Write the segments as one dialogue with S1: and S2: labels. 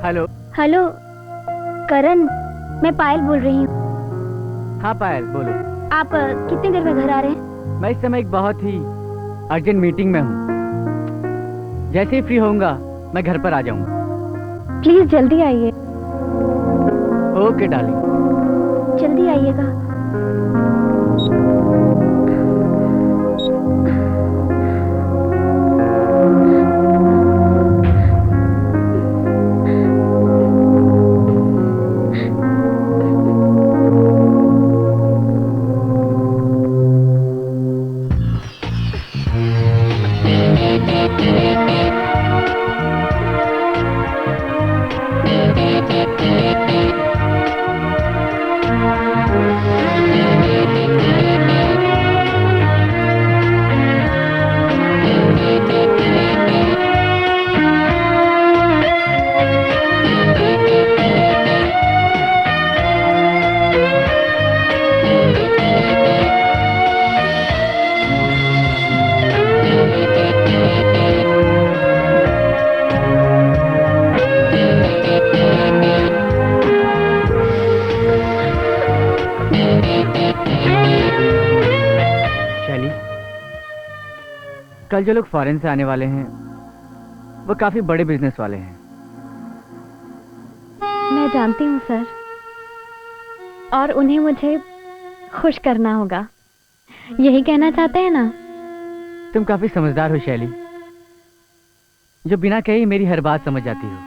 S1: Hello.
S2: Hello करण, मैं पायल बोल रही हूँ।
S1: हाँ पायल बोलो।
S2: आप कितनी देर में घर आ रहे हैं?
S1: मैं इस समय एक बहुत ही अर्जेंट मीटिंग में हूँ। जैसे ही फ्री होऊंगा मैं घर पर आ जाऊंगा।
S2: प्लीज जल्दी आइए।
S1: Okay darling.
S2: जल्दी आइएगा।
S1: कल जो लोग फॉरेन से आने वाले हैं वो काफी बड़े बिजनेस वाले हैं।
S2: मैं जानती हूँ सर, और उन्हें मुझे खुश करना होगा, यही कहना चाहते हैं ना?
S1: तुम काफी समझदार हो शैली, जो बिना कहे ही मेरी हर बात समझ जाती हो।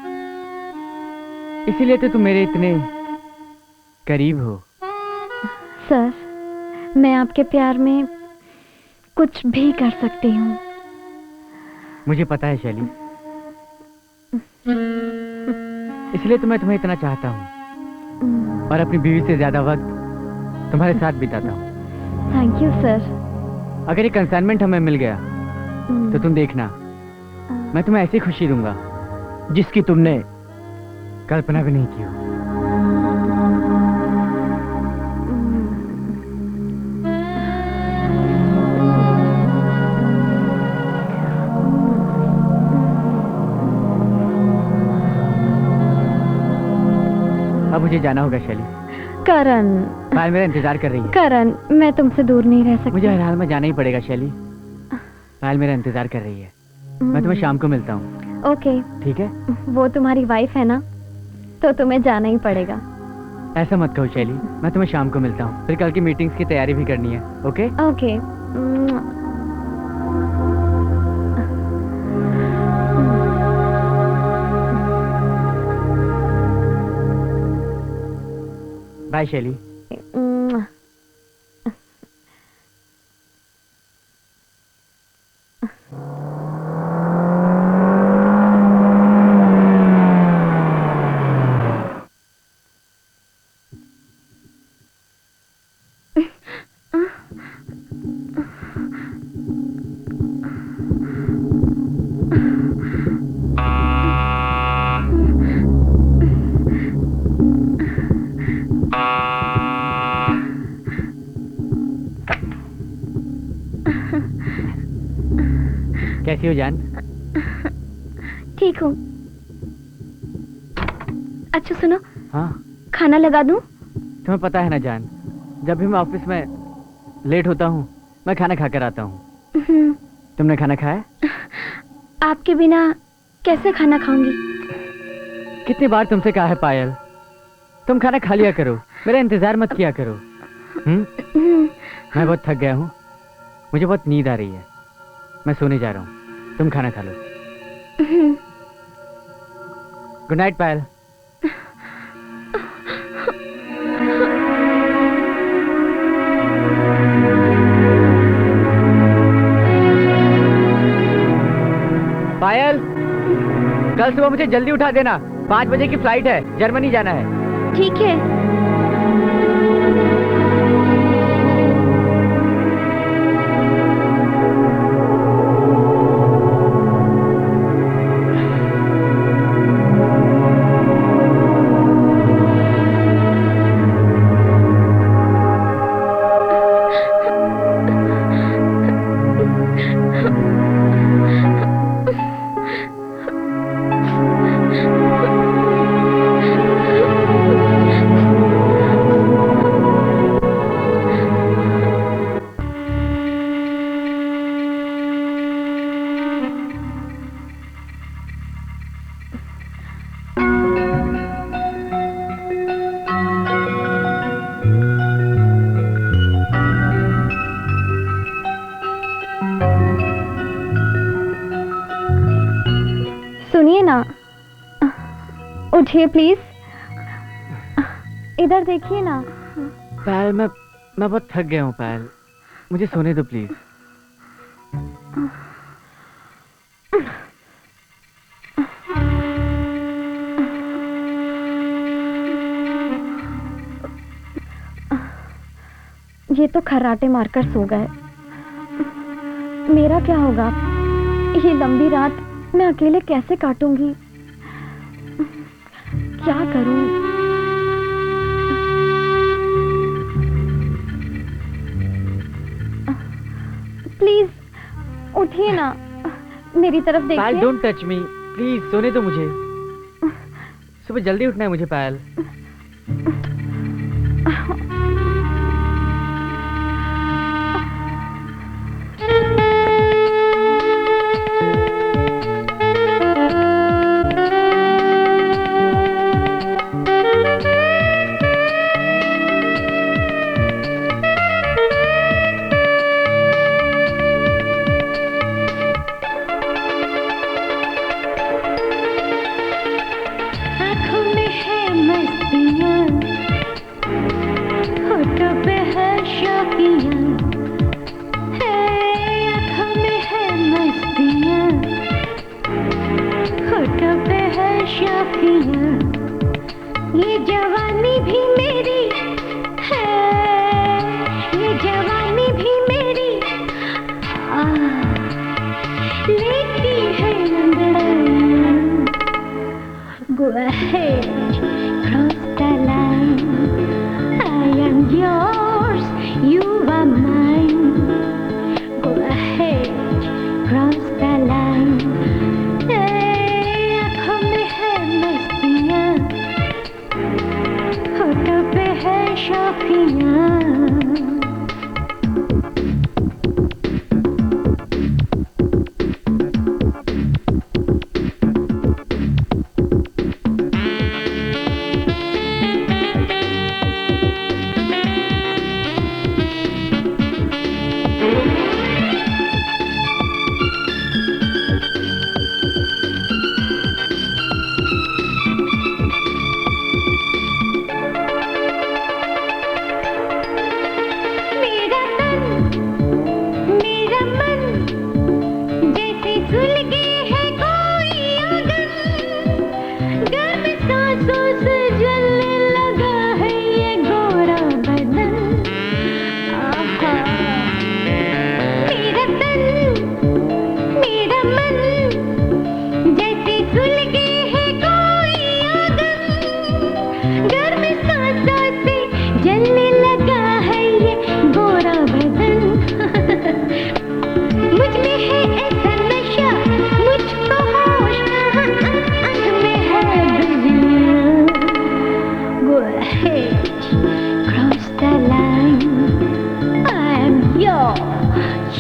S1: इसीलिए तो तुम मेरे इतने करीब हो।
S2: सर, मैं आपके प्यार में कुछ भी कर सकती हूँ।
S1: मुझे पता है शैली, इसलिए तो मैं तुम्हें इतना चाहता हूँ और अपनी बीवी से ज्यादा वक्त तुम्हारे साथ बिताता हूँ।
S2: Thank you sir.
S1: अगर ये कंसाइनमेंट हमें मिल गया तो तुम देखना, मैं तुम्हें ऐसी खुशी दूंगा जिसकी तुमने कल्पना भी नहीं की हो। अब मुझे जाना होगा शैली।
S2: करण,
S1: पायल मेरा इंतजार कर रही है।
S2: करण, मैं तुमसे दूर नहीं रह सकती।
S1: मुझे हर हाल में जाना ही पड़ेगा शैली। पायल मेरा इंतजार कर रही है। मैं तुम्हें शाम को मिलता हूँ।
S2: ओके।
S1: ठीक है?
S2: वो तुम्हारी वाइफ है ना, तो तुम्हें जाना ही पड़ेगा।
S1: ऐसा मत कहो शैली, मैं तुम्हें शाम को मिलता हूँ। फिर कल की मीटिंग्स की तैयारी भी करनी है। ओके?
S2: ओके।
S1: बाय शैली। कैसी हो जान?
S2: ठीक हूँ। अच्छा सुनो।
S1: हाँ?
S2: खाना लगा दूँ?
S1: तुम्हें पता है ना जान, जब भी मैं ऑफिस में लेट होता हूँ मैं खाना खाकर आता हूँ। तुमने खाना खाया?
S2: आपके बिना कैसे खाना खाऊंगी?
S1: कितनी बार तुमसे कहा है पायल, तुम खाना खा लिया करो, मेरा इंतजार मत किया करो। मैं बहुत थक गया हूँ, मुझे बहुत नींद आ रही है, मैं सोने जा रहा हूँ, तुम खाना खा लो। गुड नाइट पायल। पायल, कल सुबह मुझे जल्दी उठा देना, 5 बजे की फ्लाइट है, जर्मनी जाना है।
S2: ठीक है। सुनिए ना, उठिए प्लीज, इधर देखिए ना।
S1: पायल, मैं बहुत थक गया हूँ पायल, मुझे सोने दो प्लीज।
S2: ये तो खर्राटे मारकर सो गए, मेरा क्या होगा? ये लंबी रात मैं अकेले कैसे काटूंगी? क्या करूं? प्लीज उठिए ना, मेरी तरफ देखिए।
S1: पायल, डोंट टच मी प्लीज, सोने दो मुझे, सुबह जल्दी उठना है मुझे पायल।
S3: आँखों में है मस्ती
S2: लेती है अंगड़ाइयाँ। Go ahead, cross the line. I am yours, you are mine. Go ahead, cross the line. आँखों में है मस्तियाँ, होठों पे है शौकियाँ।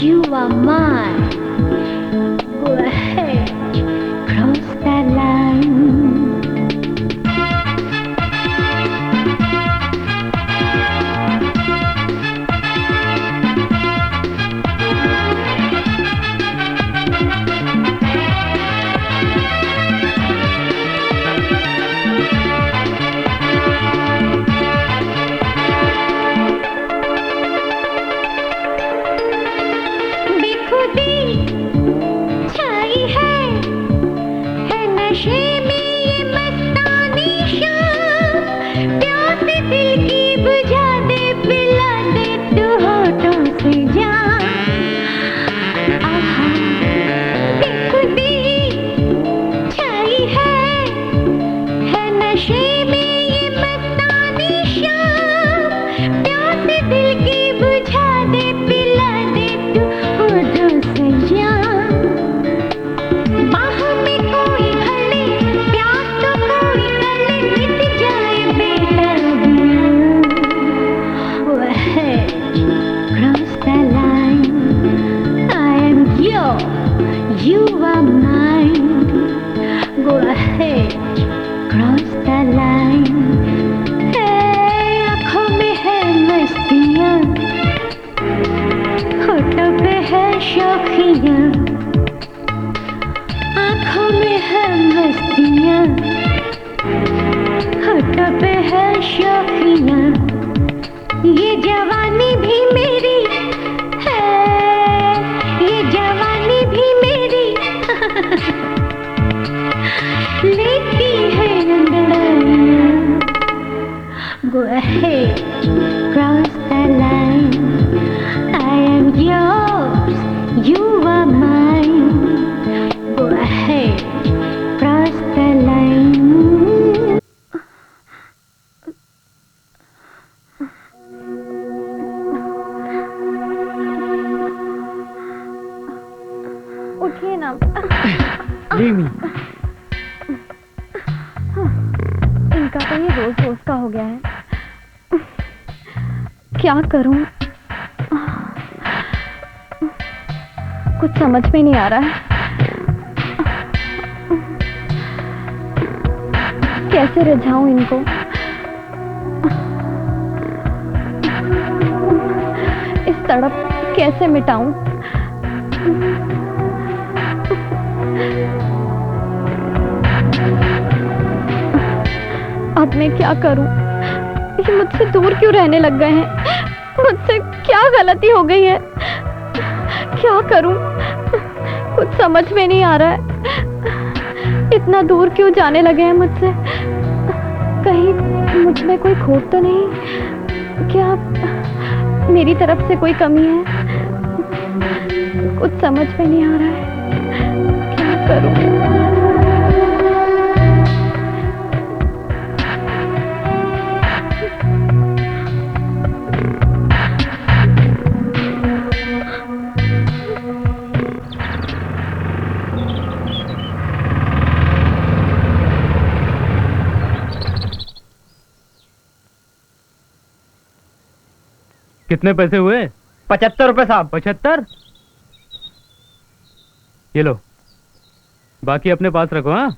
S2: You are mine. Go ahead, cross that line. You are mine. Go ahead, cross the line. Hey, आँखों में है मस्तियाँ, होठों पे है शौकियाँ। आँखों में है मस्तियाँ, होठों पे है शौकियाँ। ये जवानी भी मेरी है, ये जवानी भी मेरी लेती है अंगड़ाइयाँ। Go ahead, cross the line. I am yours, you are mine. Go ahead, cross the line. उठिए ना।
S1: Leave me.
S2: इनका तो ये रोज रोज का हो गया है। क्या करूं? कुछ समझ में नहीं आ रहा है। कैसे रिझाऊं इनको? इस तड़प कैसे मिटाऊं? अब मैं क्या करूं? ये मुझसे दूर क्यों रहने लग गए हैं? मुझसे क्या गलती हो गई है? क्या करूं? कुछ समझ में नहीं आ रहा है। इतना दूर क्यों जाने लगे हैं मुझसे? कहीं मुझ में कोई खोट तो नहीं? क्या मेरी तरफ से कोई कमी है? कुछ समझ में नहीं आ रहा है, क्या करूं?
S1: कितने पैसे हुए?
S3: 75 रुपए साहब।
S1: 75? ये लो, बाकी अपने पास रखो। हाँ,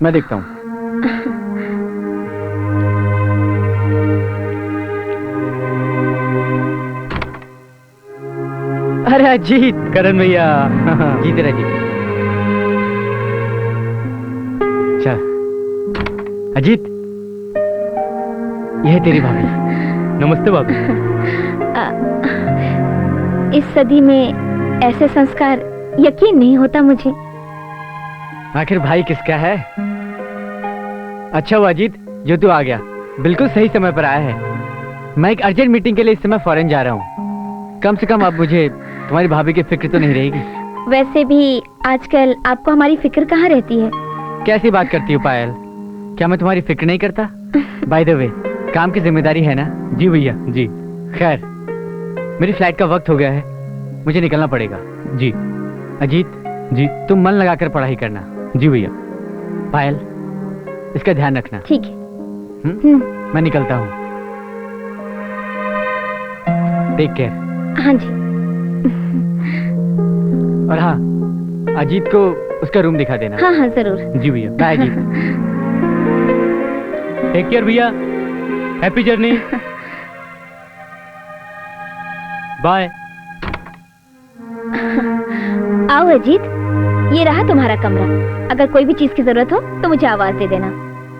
S1: मैं देखता हूँ। अरे अजीत, करण भैया। जीते रहे, जीते। चल अजीत, यह है तेरी भाभी। नमस्ते भाभी।
S2: इस सदी में ऐसे संस्कार यकीन नहीं होता मुझे।
S1: आखिर भाई किसका है? अच्छा हुआ अजीत जो तू आ गया, बिल्कुल सही समय पर आया है। मैं एक अर्जेंट मीटिंग के लिए इस समय फॉरेन जा रहा हूँ। कम से कम अब मुझे तुम्हारी भाभी की फिक्र तो नहीं रहेगी।
S2: वैसे भी आजकल आपको हमारी फिक्र कहाँ रहती है?
S1: कैसी बात करती हो पायल, क्या मैं तुम्हारी फिक्र नहीं करता? बाय द वे, काम की जिम्मेदारी है ना? जी भैया जी। खैर, मेरी फ्लाइट का वक्त हो गया है, मुझे निकलना पड़ेगा। जी। अजीत जी, तुम मन लगाकर पढ़ाई करना। जी भैया। पायल, इसका ध्यान रखना।
S2: ठीक है।
S1: मैं निकलता हूँ। Take care.
S2: हाँ जी।
S1: और हाँ, अजीत को उसका रूम दिखा देना।
S2: हाँ हाँ जरूर।
S1: जी भैया। बाय अजीत। टेक केयर भैया। Happy journey. बाय।
S2: आओ अजीत, ये रहा तुम्हारा कमरा। अगर कोई भी चीज की जरूरत हो तो मुझे आवाज दे देना।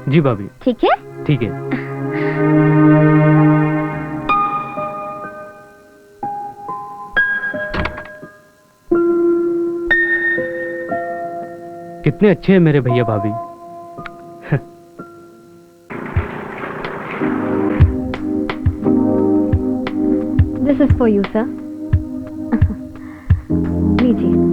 S1: जी भाभी।
S2: ठीक है?
S1: ठीक है। कितने अच्छे हैं मेरे भैया भाभी।
S2: This is for you sir. लीजिए।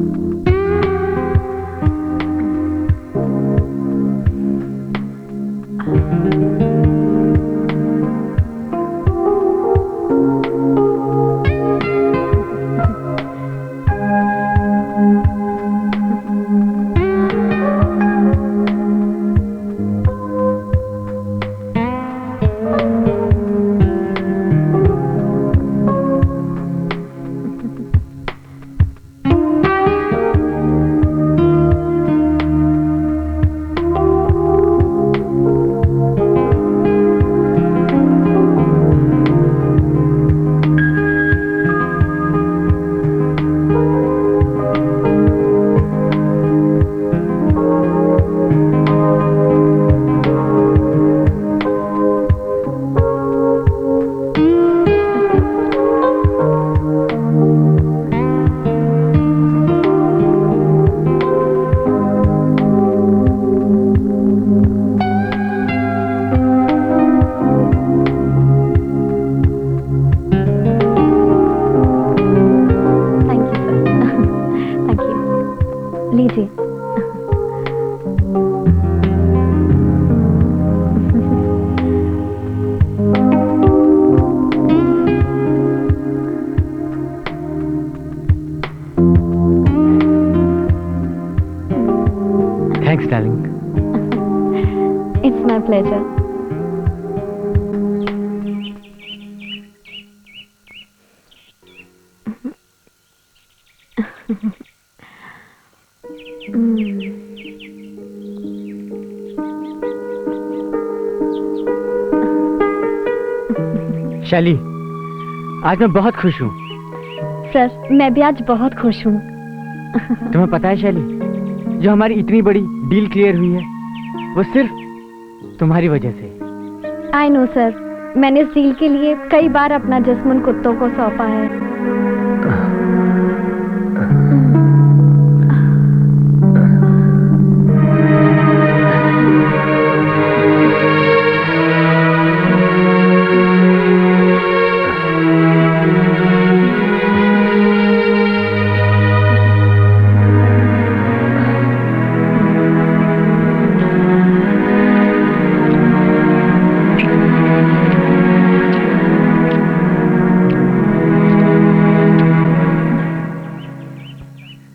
S1: Thanks darling.
S2: It's my pleasure.
S1: Shaily, आज मैं बहुत खुश हूँ।
S2: सर, मैं भी आज बहुत खुश हूँ।
S1: तुम्हें पता है शैली, जो हमारी इतनी बड़ी डील क्लियर हुई है, वो सिर्फ तुम्हारी वजह से।
S2: आई नो सर, मैंने इस डील के लिए कई बार अपना जिस्म उन कुत्तों को सौंपा है।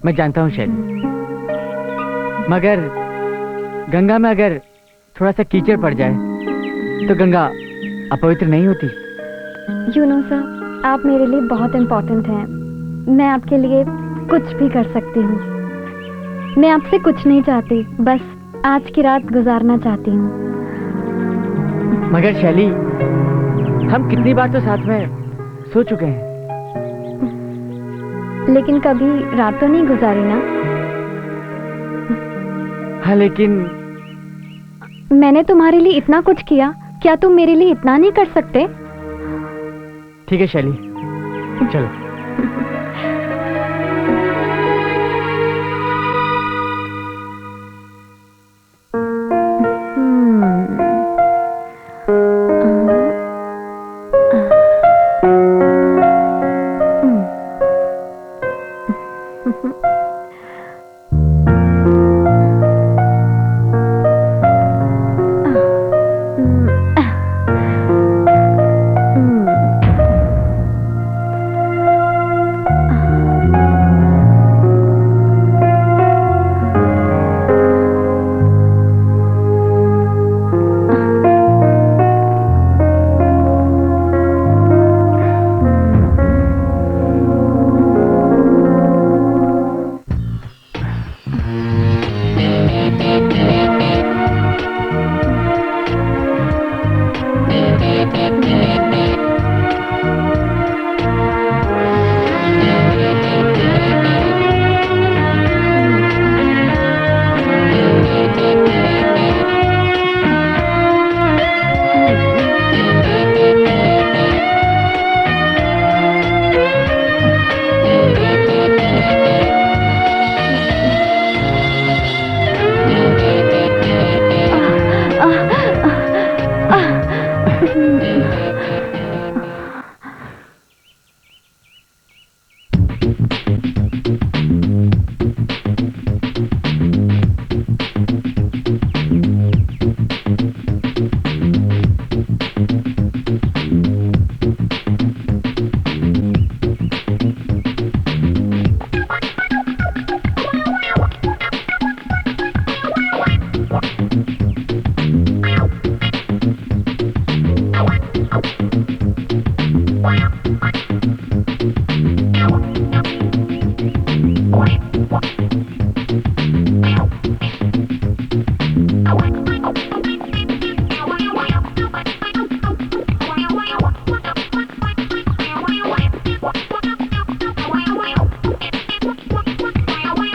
S1: मैं जानता हूँ शैली, मगर गंगा में अगर थोड़ा सा कीचड़ पड़ जाए तो गंगा अपवित्र नहीं होती।
S2: यू नो सर, आप मेरे लिए बहुत इम्पोर्टेंट हैं। मैं आपके लिए कुछ भी कर सकती हूँ। मैं आपसे कुछ नहीं चाहती, बस आज की रात गुजारना चाहती हूँ।
S1: मगर शैली, हम कितनी बार तो साथ में सो चुके हैं।
S2: लेकिन कभी रात तो नहीं गुजारी ना।
S1: हाँ, लेकिन
S2: मैंने तुम्हारे लिए इतना कुछ किया, क्या तुम मेरे लिए इतना नहीं कर सकते?
S1: ठीक है शैली, चलो।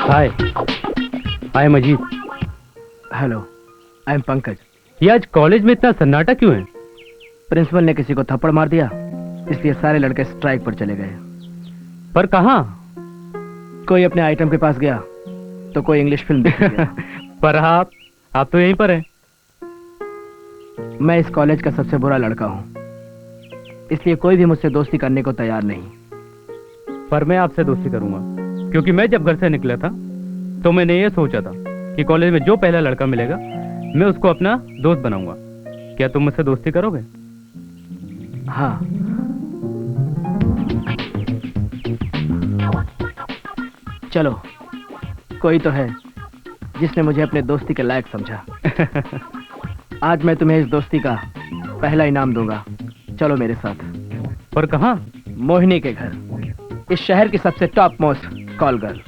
S3: Hi, I am Ajit.
S1: Hello, I am Pankaj.
S3: ये आज कॉलेज में इतना सन्नाटा क्यों है?
S1: प्रिंसिपल ने किसी को थप्पड़ मार दिया, इसलिए सारे लड़के स्ट्राइक पर चले गए।
S3: पर कहाँ?
S1: कोई अपने आइटम के पास गया तो कोई इंग्लिश फिल्म देखने गया।
S3: पर आप तो यहीं पर हैं।
S1: मैं इस कॉलेज का सबसे बुरा लड़का हूँ, इसलिए कोई भी मुझसे दोस्ती करने को तैयार नहीं।
S3: पर मैं आपसे दोस्ती करूंगा, क्योंकि मैं जब घर से निकला था तो मैंने ये सोचा था कि कॉलेज में जो पहला लड़का मिलेगा मैं उसको अपना दोस्त बनाऊंगा। क्या तुम मुझसे दोस्ती करोगे?
S1: हाँ। चलो, कोई तो है
S4: जिसने मुझे अपने दोस्ती के लायक समझा। आज मैं तुम्हें इस दोस्ती का पहला इनाम दूंगा। चलो मेरे साथ।
S3: पर कहाँ?
S4: मोहिनी के घर, इस शहर की सबसे टॉप मोस्ट कॉल गर्ल।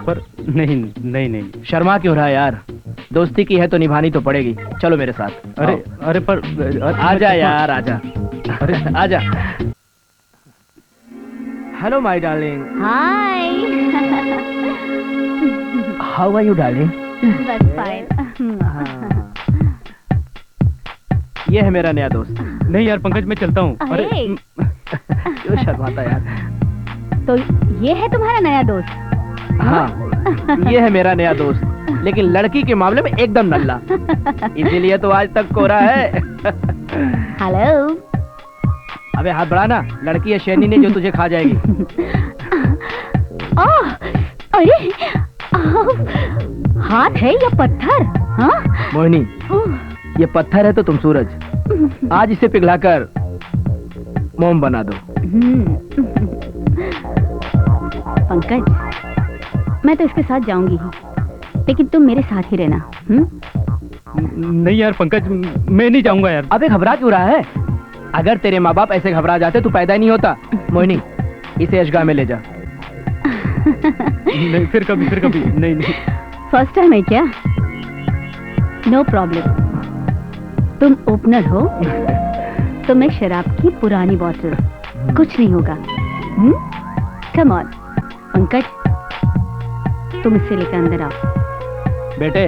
S3: पर नहीं नहीं नहीं।
S4: शर्मा क्यों रहा यार? दोस्ती की है तो निभानी तो पड़ेगी। चलो मेरे साथ।
S3: अरे अरे पर
S4: आजा यार, आजा।
S3: अरे
S4: आजा। Hello my darling.
S2: Hi.
S4: How are you darling?
S2: बस फाइन।
S4: ये है मेरा नया दोस्त।
S3: नहीं यार पंकज, मैं चलता हूँ।
S2: अरे
S4: क्यों शर्माता यार?
S2: तो ये है तुम्हारा नया दोस्त?
S4: हाँ, ये है मेरा नया दोस्त, लेकिन लड़की के मामले में एकदम नल्ला, इसीलिए तो आज तक कोरा है।
S2: हेलो।
S4: अबे हाथ बढ़ाना, लड़की है शेरनी ने जो तुझे खा जाएगी।
S2: ओह, अरे हाथ है या पत्थर? हाँ?
S4: मोहिनी, ये पत्थर है तो तुम सूरज। आज इसे पिघलाकर मोम बना दो।
S2: पंकज, मैं तो इसके साथ जाऊंगी ही, लेकिन तुम मेरे साथ ही रहना।
S3: नहीं यार पंकज, मैं नहीं जाऊंगा यार।
S4: अबे घबरा क्यों रहा है? अगर तेरे माँ बाप ऐसे घबरा जाते तो पैदा ही नहीं होता। मोहिनी, इसे ऐशगाह में ले जा।
S3: नहीं, फिर कभी नहीं नहीं।
S2: फर्स्ट टाइम है क्या? No problem. तुम ओपनर हो तो मैं शराब की पुरानी बोतल, कुछ नहीं होगा। कम ऑन पंकज, तुम इससे लेकर अंदर आओ।
S4: बेटे,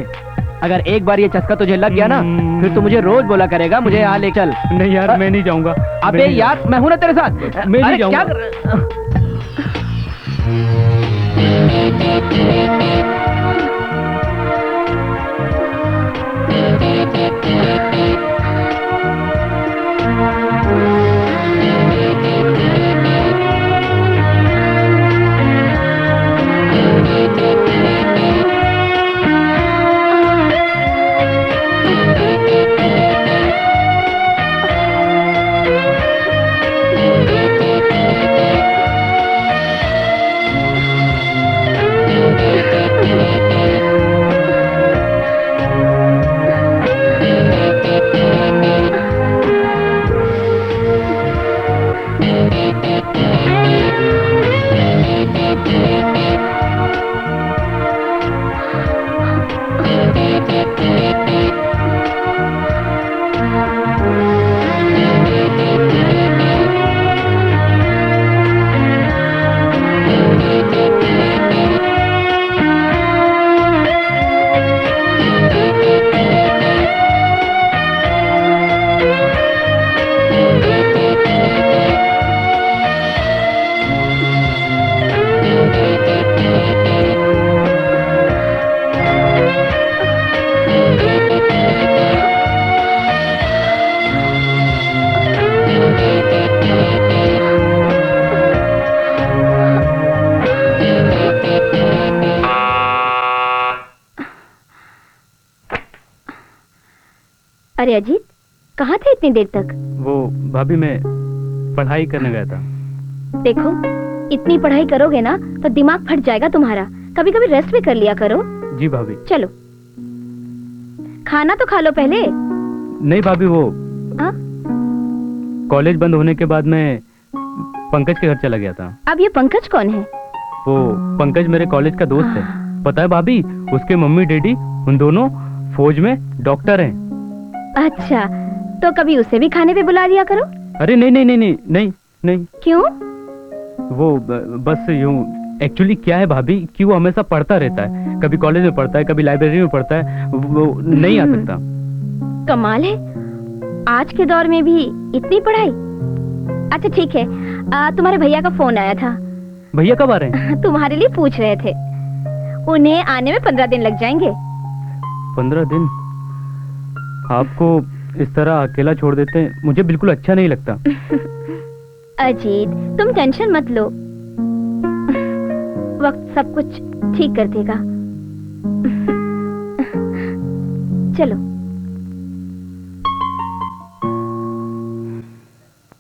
S4: अगर एक बार ये चस्का तुझे लग गया ना, फिर तू मुझे रोज बोला करेगा मुझे यहाँ ले चल।
S3: नहीं यार, मैं नहीं जाऊंगा।
S4: अबे यार, मैं हूं ना तेरे साथ।
S3: मैं नहीं जाऊंगा।
S2: अरे अजीत, कहाँ थे इतनी देर तक?
S3: वो भाभी, मैं पढ़ाई करने गया था।
S2: देखो, इतनी पढ़ाई करोगे ना तो दिमाग फट जाएगा तुम्हारा। कभी कभी रेस्ट भी कर लिया करो।
S3: जी भाभी।
S2: चलो, खाना तो खा लो पहले।
S3: नहीं भाभी, वो
S2: हाँ?
S3: कॉलेज बंद होने के बाद मैं पंकज के घर चला गया था।
S2: अब ये पंकज कौन है?
S3: वो पंकज मेरे कॉलेज का दोस्त है। पता है भाभी, उसके मम्मी डैडी उन दोनों फौज में डॉक्टर हैं।
S2: अच्छा, तो कभी उसे भी खाने पे बुला दिया करो।
S3: अरे नहीं नहीं नहीं नहीं नहीं नहीं।
S2: क्यों?
S3: वो बस यूं। एक्चुअली क्या है भाभी कि वो हमेशा पढ़ता रहता है, कभी कॉलेज में पढ़ता है, कभी लाइब्रेरी में पढ़ता है, वो नहीं आ सकता।
S2: कमाल है, आज के दौर में भी इतनी पढ़ाई। अच्छा ठीक है, तुम्हारे भैया का फोन आया था।
S3: भैया कब आ रहे हैं?
S2: तुम्हारे लिए पूछ रहे थे। उन्हें आने में 15 दिन लग जाएंगे।
S3: 15 दिन? आपको इस तरह अकेला छोड़ देते हैं, मुझे बिल्कुल अच्छा नहीं लगता।
S2: अजीत, तुम टेंशन मत लो, वक्त सब कुछ ठीक कर देगा। चलो।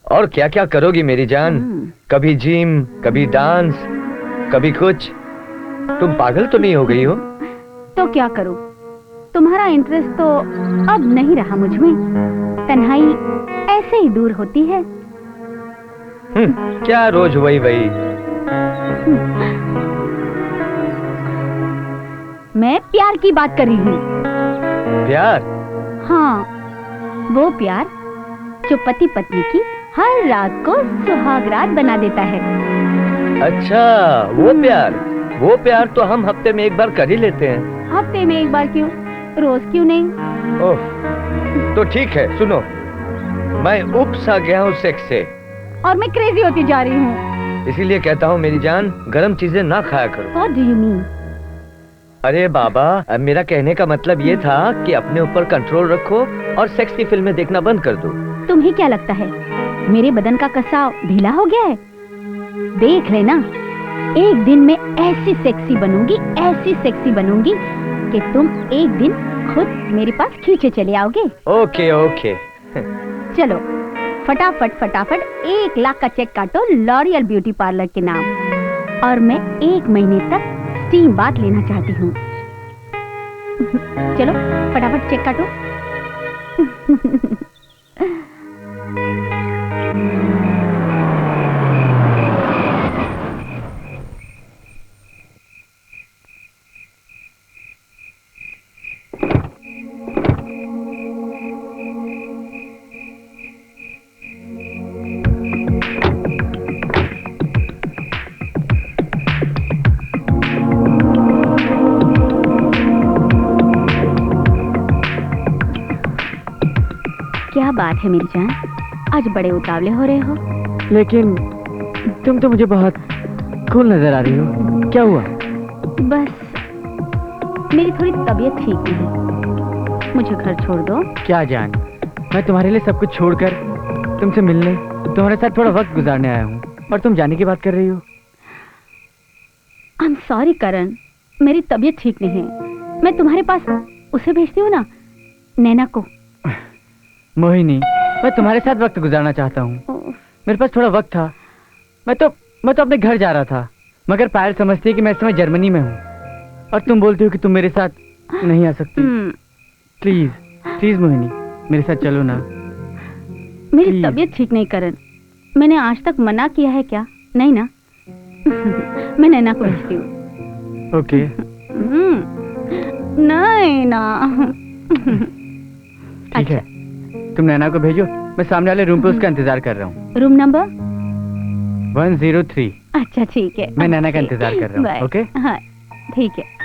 S1: और क्या क्या करोगी मेरी जान? कभी जिम, कभी डांस, कभी कुछ। तुम पागल तो नहीं हो गई हो?
S2: तो क्या करूं? तुम्हारा इंटरेस्ट तो अब नहीं रहा मुझ में। तन्हाई ऐसे ही दूर होती है।
S5: क्या रोज वही वही।
S2: मैं प्यार की बात कर रही हूँ।
S5: प्यार?
S2: हाँ, वो प्यार जो पति पत्नी की हर रात को सुहागरात बना देता है।
S5: अच्छा, वो प्यार तो हम हफ्ते में एक बार कर ही लेते हैं।
S2: हफ्ते में एक बार क्यों? रोज क्यों नहीं?
S5: ओह, तो ठीक है, सुनो, मैं उब सा गया हूँ सेक्स से
S2: और मैं क्रेजी होती जा रही हूँ।
S5: इसीलिए कहता हूँ मेरी जान, गरम चीजें ना खाया करो।
S2: What do you mean?
S5: अरे बाबा, अब मेरा कहने का मतलब ये था कि अपने ऊपर कंट्रोल रखो और सेक्स की फिल्में देखना बंद कर दो।
S2: तुम्हें क्या लगता है मेरे बदन का कसाव ढीला हो गया है? देख लेना, एक दिन मैं ऐसी सेक्सी बनूंगी कि तुम एक दिन खुद मेरे पास खींचे चले आओगे।
S5: Okay okay.
S2: चलो फटाफट 1 लाख का चेक काटो लॉरियल ब्यूटी पार्लर के नाम, और मैं 1 महीने तक स्टीम बात लेना चाहती हूँ। चलो फटाफट चेक काटो। क्या बात है मेरी जान, आज बड़े उतावले हो रहे हो?
S1: लेकिन तुम तो मुझे बहुत कूल नजर आ रही हो। क्या हुआ?
S2: बस मेरी थोड़ी तबीयत ठीक नहीं है, मुझे घर छोड़ दो।
S1: क्या जान, मैं तुम्हारे लिए सब कुछ छोड़कर तुमसे मिलने, तुम्हारे साथ थोड़ा वक्त गुजारने आया हूँ, और तुम जाने की बात कर रही हो।
S2: आई एम सॉरी करण, मेरी तबीयत ठीक नहीं है। मैं तुम्हारे पास उसे भेजती हूँ ना, नैना को।
S1: मोहिनी, मैं तुम्हारे साथ वक्त गुजारना चाहता हूँ। मेरे पास थोड़ा वक्त था। मैं तो अपने घर जा रहा था, मगर पायल समझती है कि मैं इस समय जर्मनी में हूँ, और तुम बोलती हो कि तुम मेरे साथ नहीं आ सकती। प्लीज प्लीज मोहिनी, मेरे साथ चलो ना।
S2: मेरी
S1: Please.
S2: तबीयत ठीक नहीं करण, मैंने आज तक मना किया है क्या? नहीं ना? मैं नैना को भेजती हूँ।
S1: ओके।
S2: नहीं ना।
S1: ठीक है, तुम नैना को भेजो, मैं सामने वाले रूम पे उसका इंतजार कर रहा हूँ।
S2: Room number
S1: 103।
S2: अच्छा ठीक है,
S1: मैं नैना का इंतजार कर रहा हूँ।
S2: बाय।
S1: ओके?
S2: हाँ ठीक है।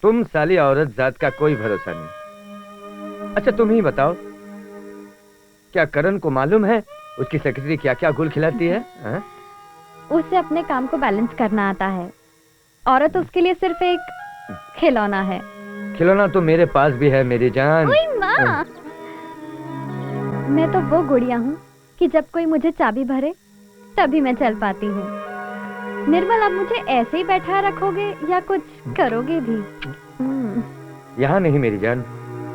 S5: तुम साली औरत जात का कोई भरोसा नहीं। अच्छा तुम ही बताओ, क्या करण को मालूम है उसकी सेक्रेटरी क्या क्या गुल खिलाती है?
S2: उसे अपने काम को बैलेंस करना आता है, औरत उसके लिए सिर्फ एक खिलौना है।
S5: खिलौना तो मेरे पास भी है मेरी जान।
S2: ओए माँ, मैं तो वो गुड़िया हूँ कि जब कोई मुझे चाबी भरे तभी मैं चल पाती हूँ। निर्मल, अब मुझे ऐसे ही बैठा रखोगे या कुछ करोगे भी?
S5: यहाँ नहीं मेरी जान,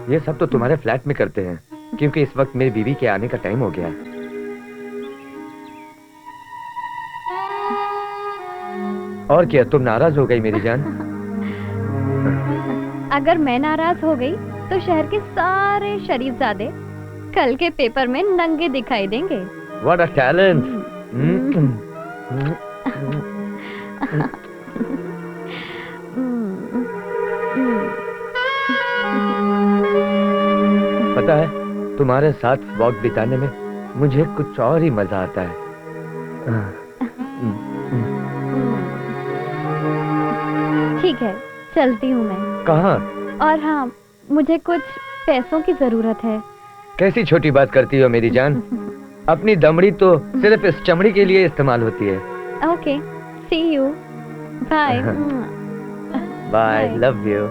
S5: ये सब तो तुम्हारे फ्लैट में करते हैं, क्योंकि इस वक्त मेरी बीवी के आने का टाइम हो गया है। और क्या, तुम नाराज हो गई मेरी जान?
S2: अगर मैं नाराज हो गई तो शहर के सारे शरीफजादे कल के पेपर में नंगे दिखाई देंगे।
S5: What a talent. पता है, तुम्हारे साथ वक्त बिताने में मुझे कुछ और ही मजा आता है।
S2: ठीक है, चलती हूँ मैं।
S5: कहाँ?
S2: और हाँ, मुझे कुछ पैसों की जरूरत है।
S5: कैसी छोटी बात करती हो मेरी जान? अपनी दमड़ी तो सिर्फ इस चमड़ी के लिए इस्तेमाल होती है।
S2: Okay, see you, bye.
S5: Bye, love you.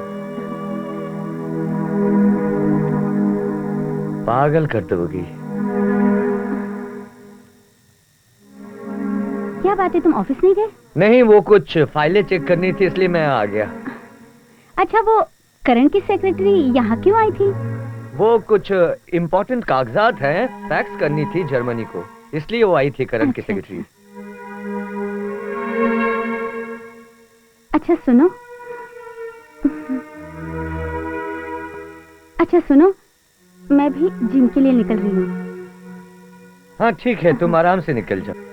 S5: पागल कर दोगी।
S2: क्या बात है, तुम ऑफिस नहीं गए?
S5: नहीं, वो कुछ फाइलें चेक करनी थी इसलिए मैं आ गया।
S2: अच्छा, वो करण की सेक्रेटरी यहाँ क्यों आई थी?
S5: वो कुछ इम्पोर्टेंट कागजात हैं, फैक्स करनी थी जर्मनी को, इसलिए वो आई थी करण की सेक्रेटरी।
S2: अच्छा सुनो, मैं भी जिम के लिए निकल रही हूँ।
S5: हाँ ठीक है, तुम आराम से निकल जाओ।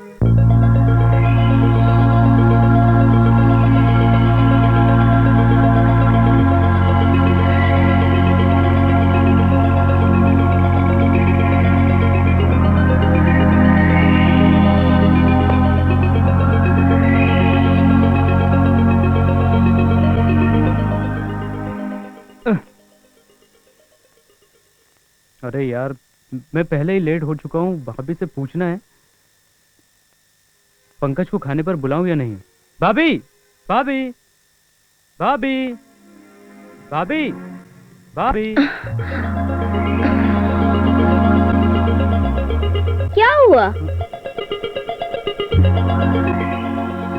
S3: अरे यार, मैं पहले ही लेट हो चुका हूँ। भाभी से पूछना है पंकज को खाने पर बुलाऊं या नहीं। भाभी, भाभी, भाभी, भाभी, भाभी।
S2: क्या हुआ?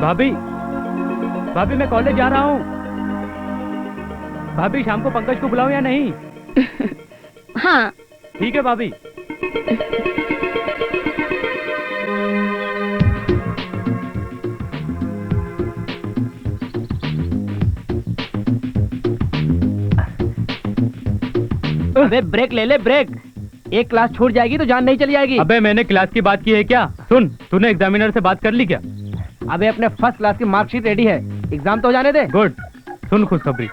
S3: भाभी, भाभी मैं कॉलेज जा रहा हूँ। भाभी शाम को पंकज को बुलाऊं या नहीं?
S2: हाँ
S3: ठीक है भाभी।
S4: अबे ब्रेक ले ले, ब्रेक। एक क्लास छूट जाएगी तो जान नहीं चली जाएगी।
S3: अबे मैंने क्लास की बात की है क्या? सुन, तूने एग्जामिनर से बात कर ली क्या?
S4: अबे अपने फर्स्ट क्लास की मार्कशीट रेडी है, एग्जाम तो हो जाने दे।
S3: गुड। सुन खुशखबरी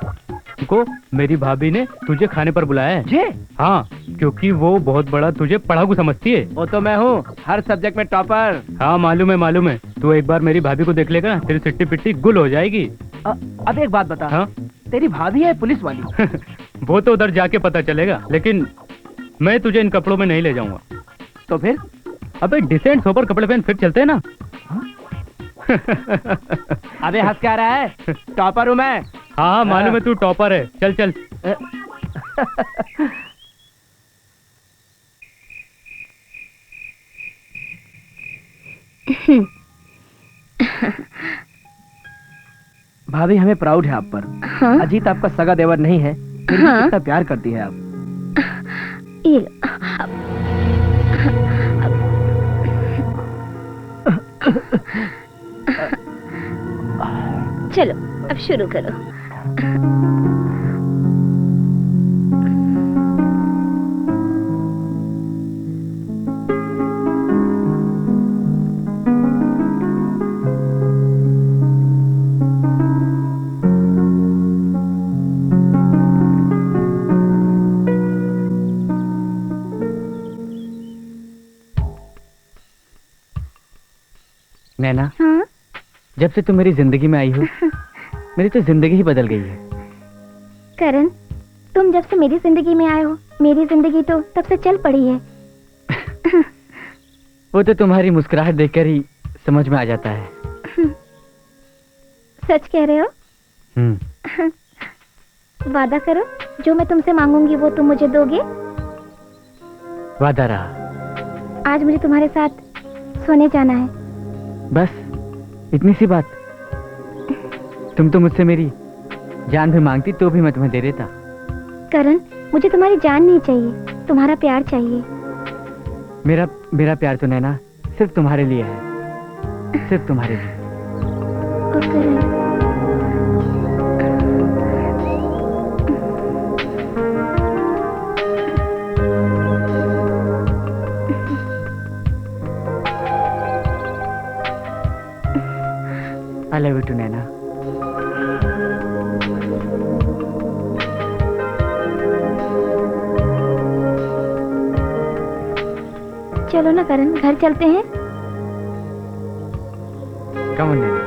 S3: को, मेरी भाभी ने तुझे खाने पर बुलाया है।
S4: जे?
S3: हाँ, क्योंकि वो बहुत बड़ा तुझे पढ़ाकू समझती है।
S4: वो तो मैं हूँ, हर सब्जेक्ट में टॉपर।
S3: हाँ मालूम है, मालूम है। तू एक बार मेरी भाभी को देख लेगा ना, तेरी सिट्टी पिट्टी गुल हो जाएगी।
S4: अब एक बात बता,
S3: हाँ?
S4: तेरी भाभी है पुलिस वाली?
S3: वो तो उधर जाके पता चलेगा, लेकिन मैं तुझे इन कपड़ों में नहीं ले जाऊंगा।
S4: तो फिर?
S3: अबे डिसेंट सोबर कपड़े पहन फिर चलते हैं ना।
S4: अबे हंस क्या रहा है? टॉपर हूँ मैं।
S3: हाँ मालूम है, तू टॉपर है। चल चल।
S4: भाभी हमें प्राउड है आप पर।
S2: हाँ?
S4: अजीत आपका सगा देवर नहीं है, फिर भी
S2: हाँ?
S4: कितना प्यार करती है आप।
S2: ये लो। चलो अब शुरू करो।
S1: नैना,
S2: हाँ?
S1: जब से तुम मेरी जिंदगी में आई हो, मेरी तो जिंदगी ही बदल गई है।
S2: करण, तुम जब से मेरी जिंदगी में आए हो, मेरी जिंदगी तो तब से चल पड़ी है।
S1: वो तो तुम्हारी मुस्कुराहट देखकर ही समझ में आ जाता है।
S2: सच कह रहे हो? वादा करो, जो मैं तुमसे मांगूंगी वो तुम मुझे दोगे?
S1: वादा रहा।
S2: आज मुझे तुम्हारे साथ सोने जाना है।
S1: बस इतनी सी बात? तुम तो मुझसे मेरी जान भी मांगती तो भी मैं तुम्हें दे देता।
S2: करण, मुझे तुम्हारी जान नहीं चाहिए, तुम्हारा प्यार चाहिए।
S1: मेरा प्यार तो नैना सिर्फ तुम्हारे लिए है, सिर्फ तुम्हारे लिए।
S2: देखो करण,
S1: I love you too, नैना।
S2: चलो ना करण, घर चलते हैं।
S1: Come on, नैना।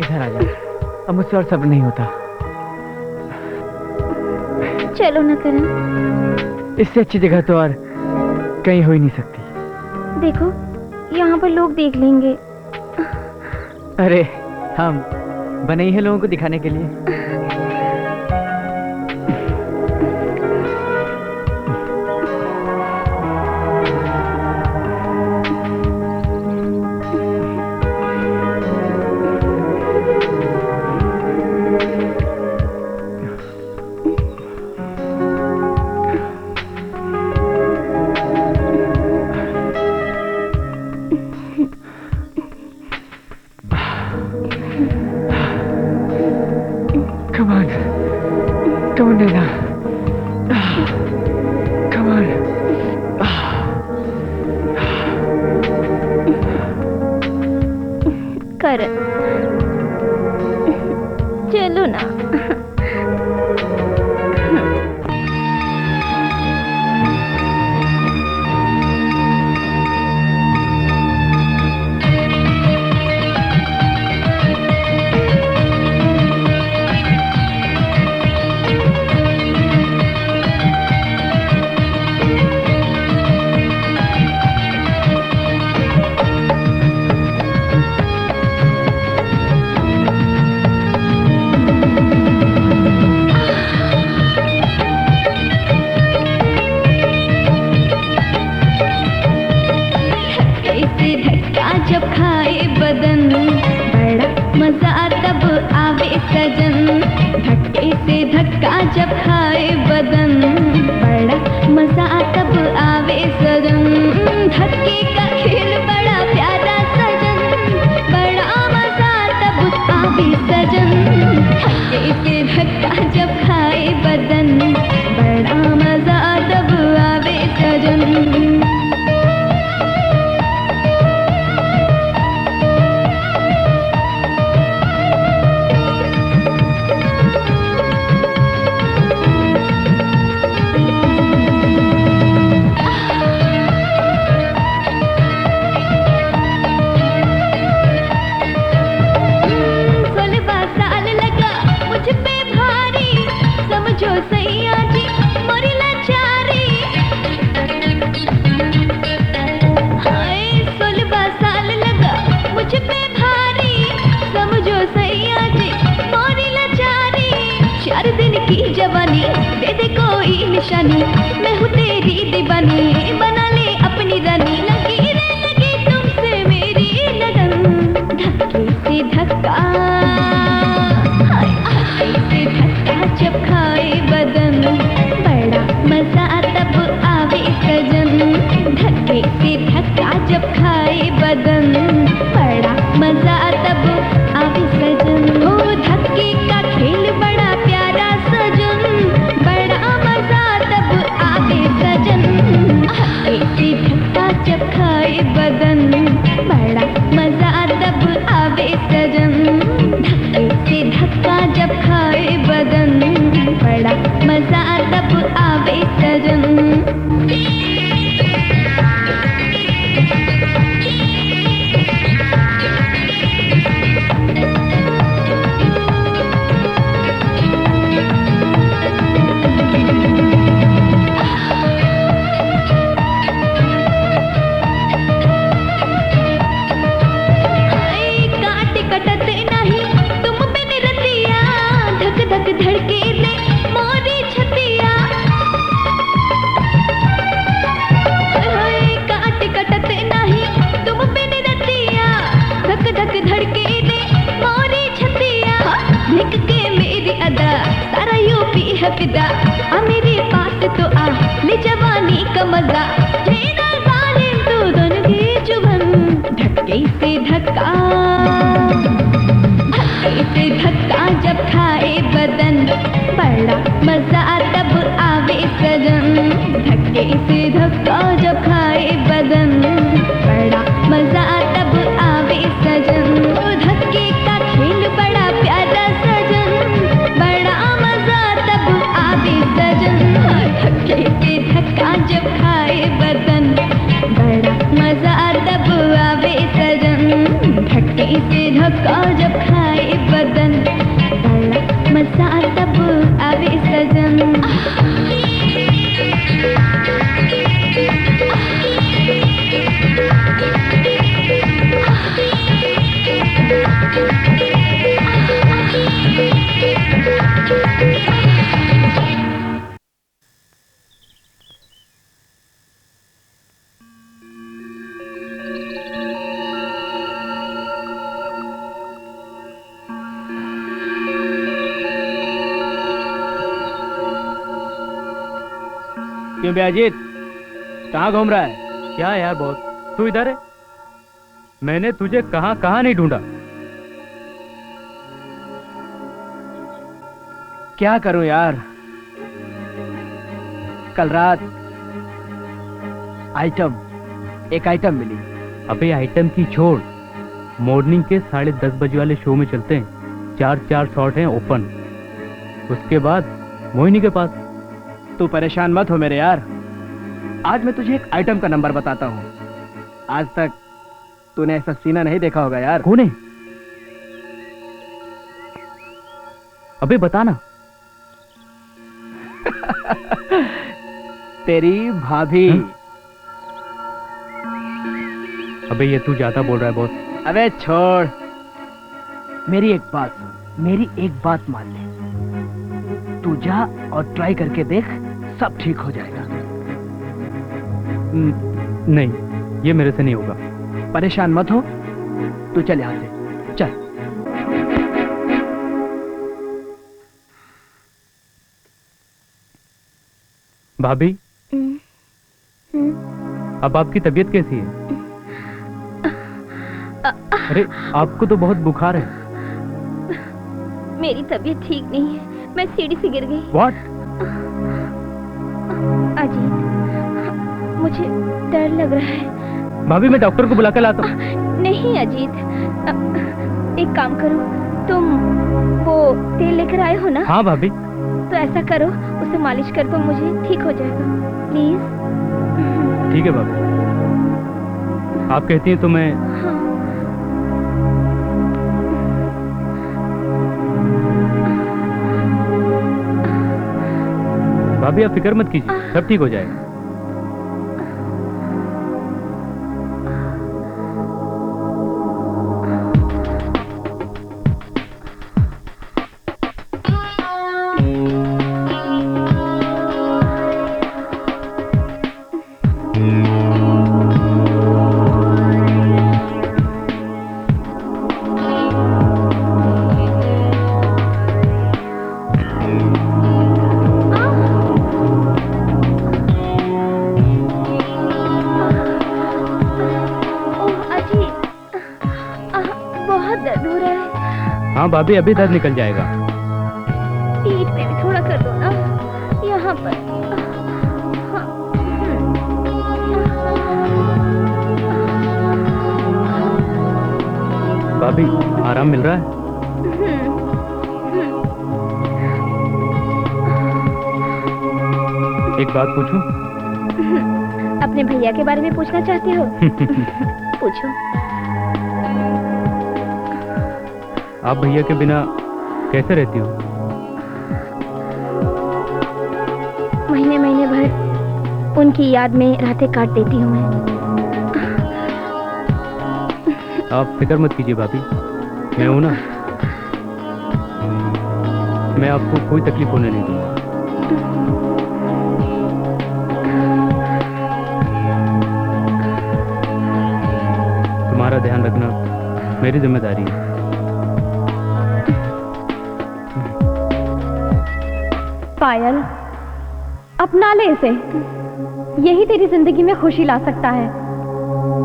S1: इधर आ जा, अब मुझसे और सब्र नहीं होता।
S2: चलो ना करण।
S1: इससे अच्छी जगह तो और कहीं हो ही नहीं सकती।
S2: देखो, यहाँ पर लोग देख लेंगे।
S1: अरे हम बने ही हैं लोगों को दिखाने के लिए। Come on. Come on, Naina. Come on.
S2: करण, चलो ना। जब खाए बदन बड़ा मजा तब आवे सजन, धक्के से धक्का जब खाए बदन बड़ा मजा तब आवे सजन, धक्के का खेल बड़ा प्यारा सजन, बड़ा मजा तब आवे सजन, धक्के से धक्का जब खाए बदन बड़ा मजा तब आवे सजन। सैया जी मोरी लाचारी, हाय 16 साल लगा मुझ पे भारी, समझो सैया जी मोरी लाचारी, 4 दिन की जवानी दे दे कोई निशानी, मैं हूँ तेरी दीवानी बना ले अपनी रानी, लगी रे लगी तुमसे मेरी लगन, धक्के से धक्का जब खाए बदन बड़ा मजा तब आवे सजन, धक्के से धक्का जब खाए बदन बड़ा मजा तब आवे सजन, ओ धक्के का खेल बड़ा प्यारा सजन, बड़ा मजा तब आवे सजन, धक्के से धक्का जब खाए बदन बड़ा मजा तब आवे सजन, धक्के से धक्का जब खाए बदन बड़ा मजा तब आवे सजन। काट कटत धक्के से धक्का जब खाए बदन, बड़ा मजा तब आवे सजन। धक्के से धक्का जब खाए बदन, बड़ा मजा तब आवे सजन। धक्के का खेल बड़ा प्यारा सजन, बड़ा मजा तब आवे सजन। धक्के से धक्का जब खाए बदन, बड़ा मजा तब आवे सजन। धक्के से धक्का जब खाए बदन, बड़ा मजा तब आवे सजन।
S4: क्यों बे अजीत, कहाँ घूम रहा है?
S3: क्या यार बॉस, तू इधर है? मैंने तुझे कहाँ कहाँ नहीं ढूंढा।
S4: क्या करूं यार, कल रात एक आइटम मिली।
S3: अबे आइटम की छोड़, मॉर्निंग के 10:30 बजे वाले शो में चलते हैं। 4 शॉट हैं ओपन, उसके बाद मोहिनी के पास।
S4: तू परेशान मत हो मेरे यार, आज मैं तुझे एक आइटम का नंबर बताता हूँ। आज तक तूने ऐसा सीना नहीं देखा होगा यार।
S3: कौन है? अबे बताना।
S4: तेरी भाभी।
S3: अबे ये तू ज्यादा बोल रहा है बॉस।
S4: अबे छोड़, मेरी एक बात सुन, मेरी एक बात मान ले। तू जा और ट्राई करके देख, सब ठीक हो जाएगा।
S3: नहीं, ये मेरे से नहीं होगा।
S4: परेशान मत हो, तू चल यहां से, चल।
S3: भाभी, अब आपकी तबीयत कैसी है? अरे आपको तो बहुत बुखार है।
S2: मेरी तबीयत ठीक नहीं है, मैं सीढ़ी से गिर गई।
S3: What?
S2: अजीत, मुझे डर लग रहा है।
S3: भाभी मैं डॉक्टर को बुला कर लाता हूँ।
S2: नहीं अजीत, एक काम करो, तुम वो तेल लेकर आए हो ना?
S3: हाँ भाभी।
S2: तो ऐसा करो, उसे मालिश कर दो, मुझे ठीक हो जाएगा प्लीज।
S3: ठीक है भाभी, आप कहती हैं तो मैं।
S2: हाँ।
S3: भाभी आप फिक्र मत कीजिए, सब ठीक हो जाएगा। हाँ भाभी, अभी दर्द निकल जाएगा।
S2: पीठ पे भी थोड़ा कर दो ना, यहाँ पर। हाँ।
S3: भाभी आराम मिल रहा है? एक बात पूछूं?
S2: अपने भैया के बारे में पूछना चाहते हो? पूछो।
S3: आप भैया के बिना कैसे रहती हो?
S2: महीने महीने भर उनकी याद में रातें काट देती हूँ मैं।
S3: आप फिक्र मत कीजिए भाभी, मैं हूं ना, मैं आपको कोई तकलीफ होने नहीं दूंगा। तुम्हारा ध्यान रखना मेरी जिम्मेदारी है।
S2: पायल, अपना ले इसे, यही तेरी जिंदगी में खुशी ला सकता है।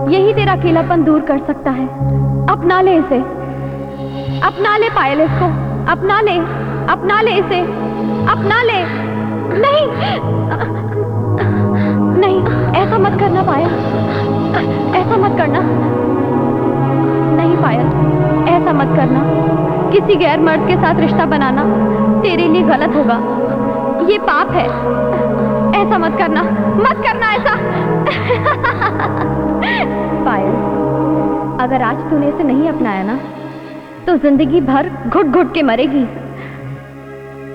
S2: यही तेरा अकेलापन दूर कर सकता है। अपना ले इसे, अपना ले पायल इसको, अपना ले इसे, अपना ले। नहीं नहीं, ऐसा मत करना पायल, ऐसा मत करना। नहीं पायल, ऐसा मत करना। किसी गैर मर्द के साथ रिश्ता बनाना तेरे लिए गलत होगा, ये पाप है। ऐसा मत करना, मत करना ऐसा। पायल, अगर आज तूने इसे नहीं अपनाया ना, तो जिंदगी भर घुट घुट के मरेगी,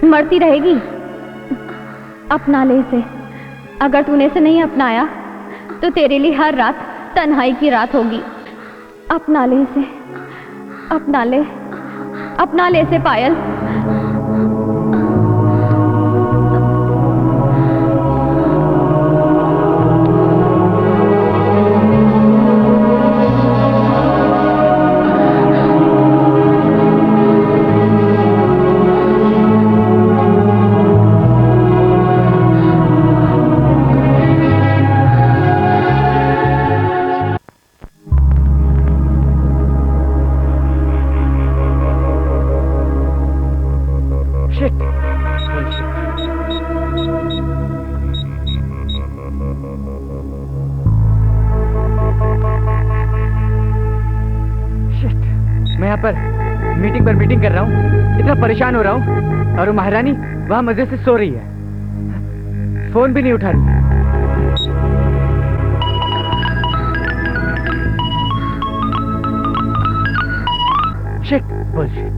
S2: मरती रहेगी। अपना ले इसे। अगर तूने इसे नहीं अपनाया तो तेरे लिए हर रात तन्हाई की रात होगी। अपना ले इसे, अपना ले इसे पायल।
S1: मीटिंग कर रहा हूँ, इतना परेशान हो रहा हूँ, और वो महारानी वहां मजे से सो रही है, फोन भी नहीं उठा रही। Shit, bullshit.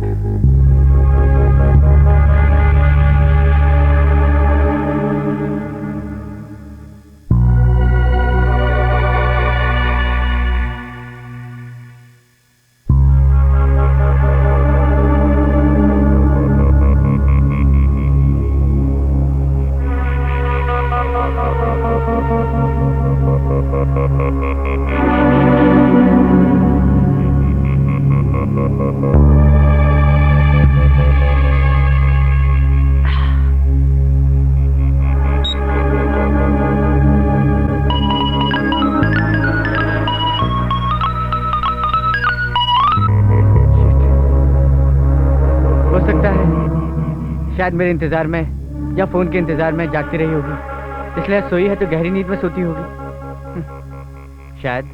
S1: शायद मेरे इंतजार में या फोन के इंतजार में जागती रही होगी, इसलिए सोई है तो गहरी नींद में सोती होगी शायद।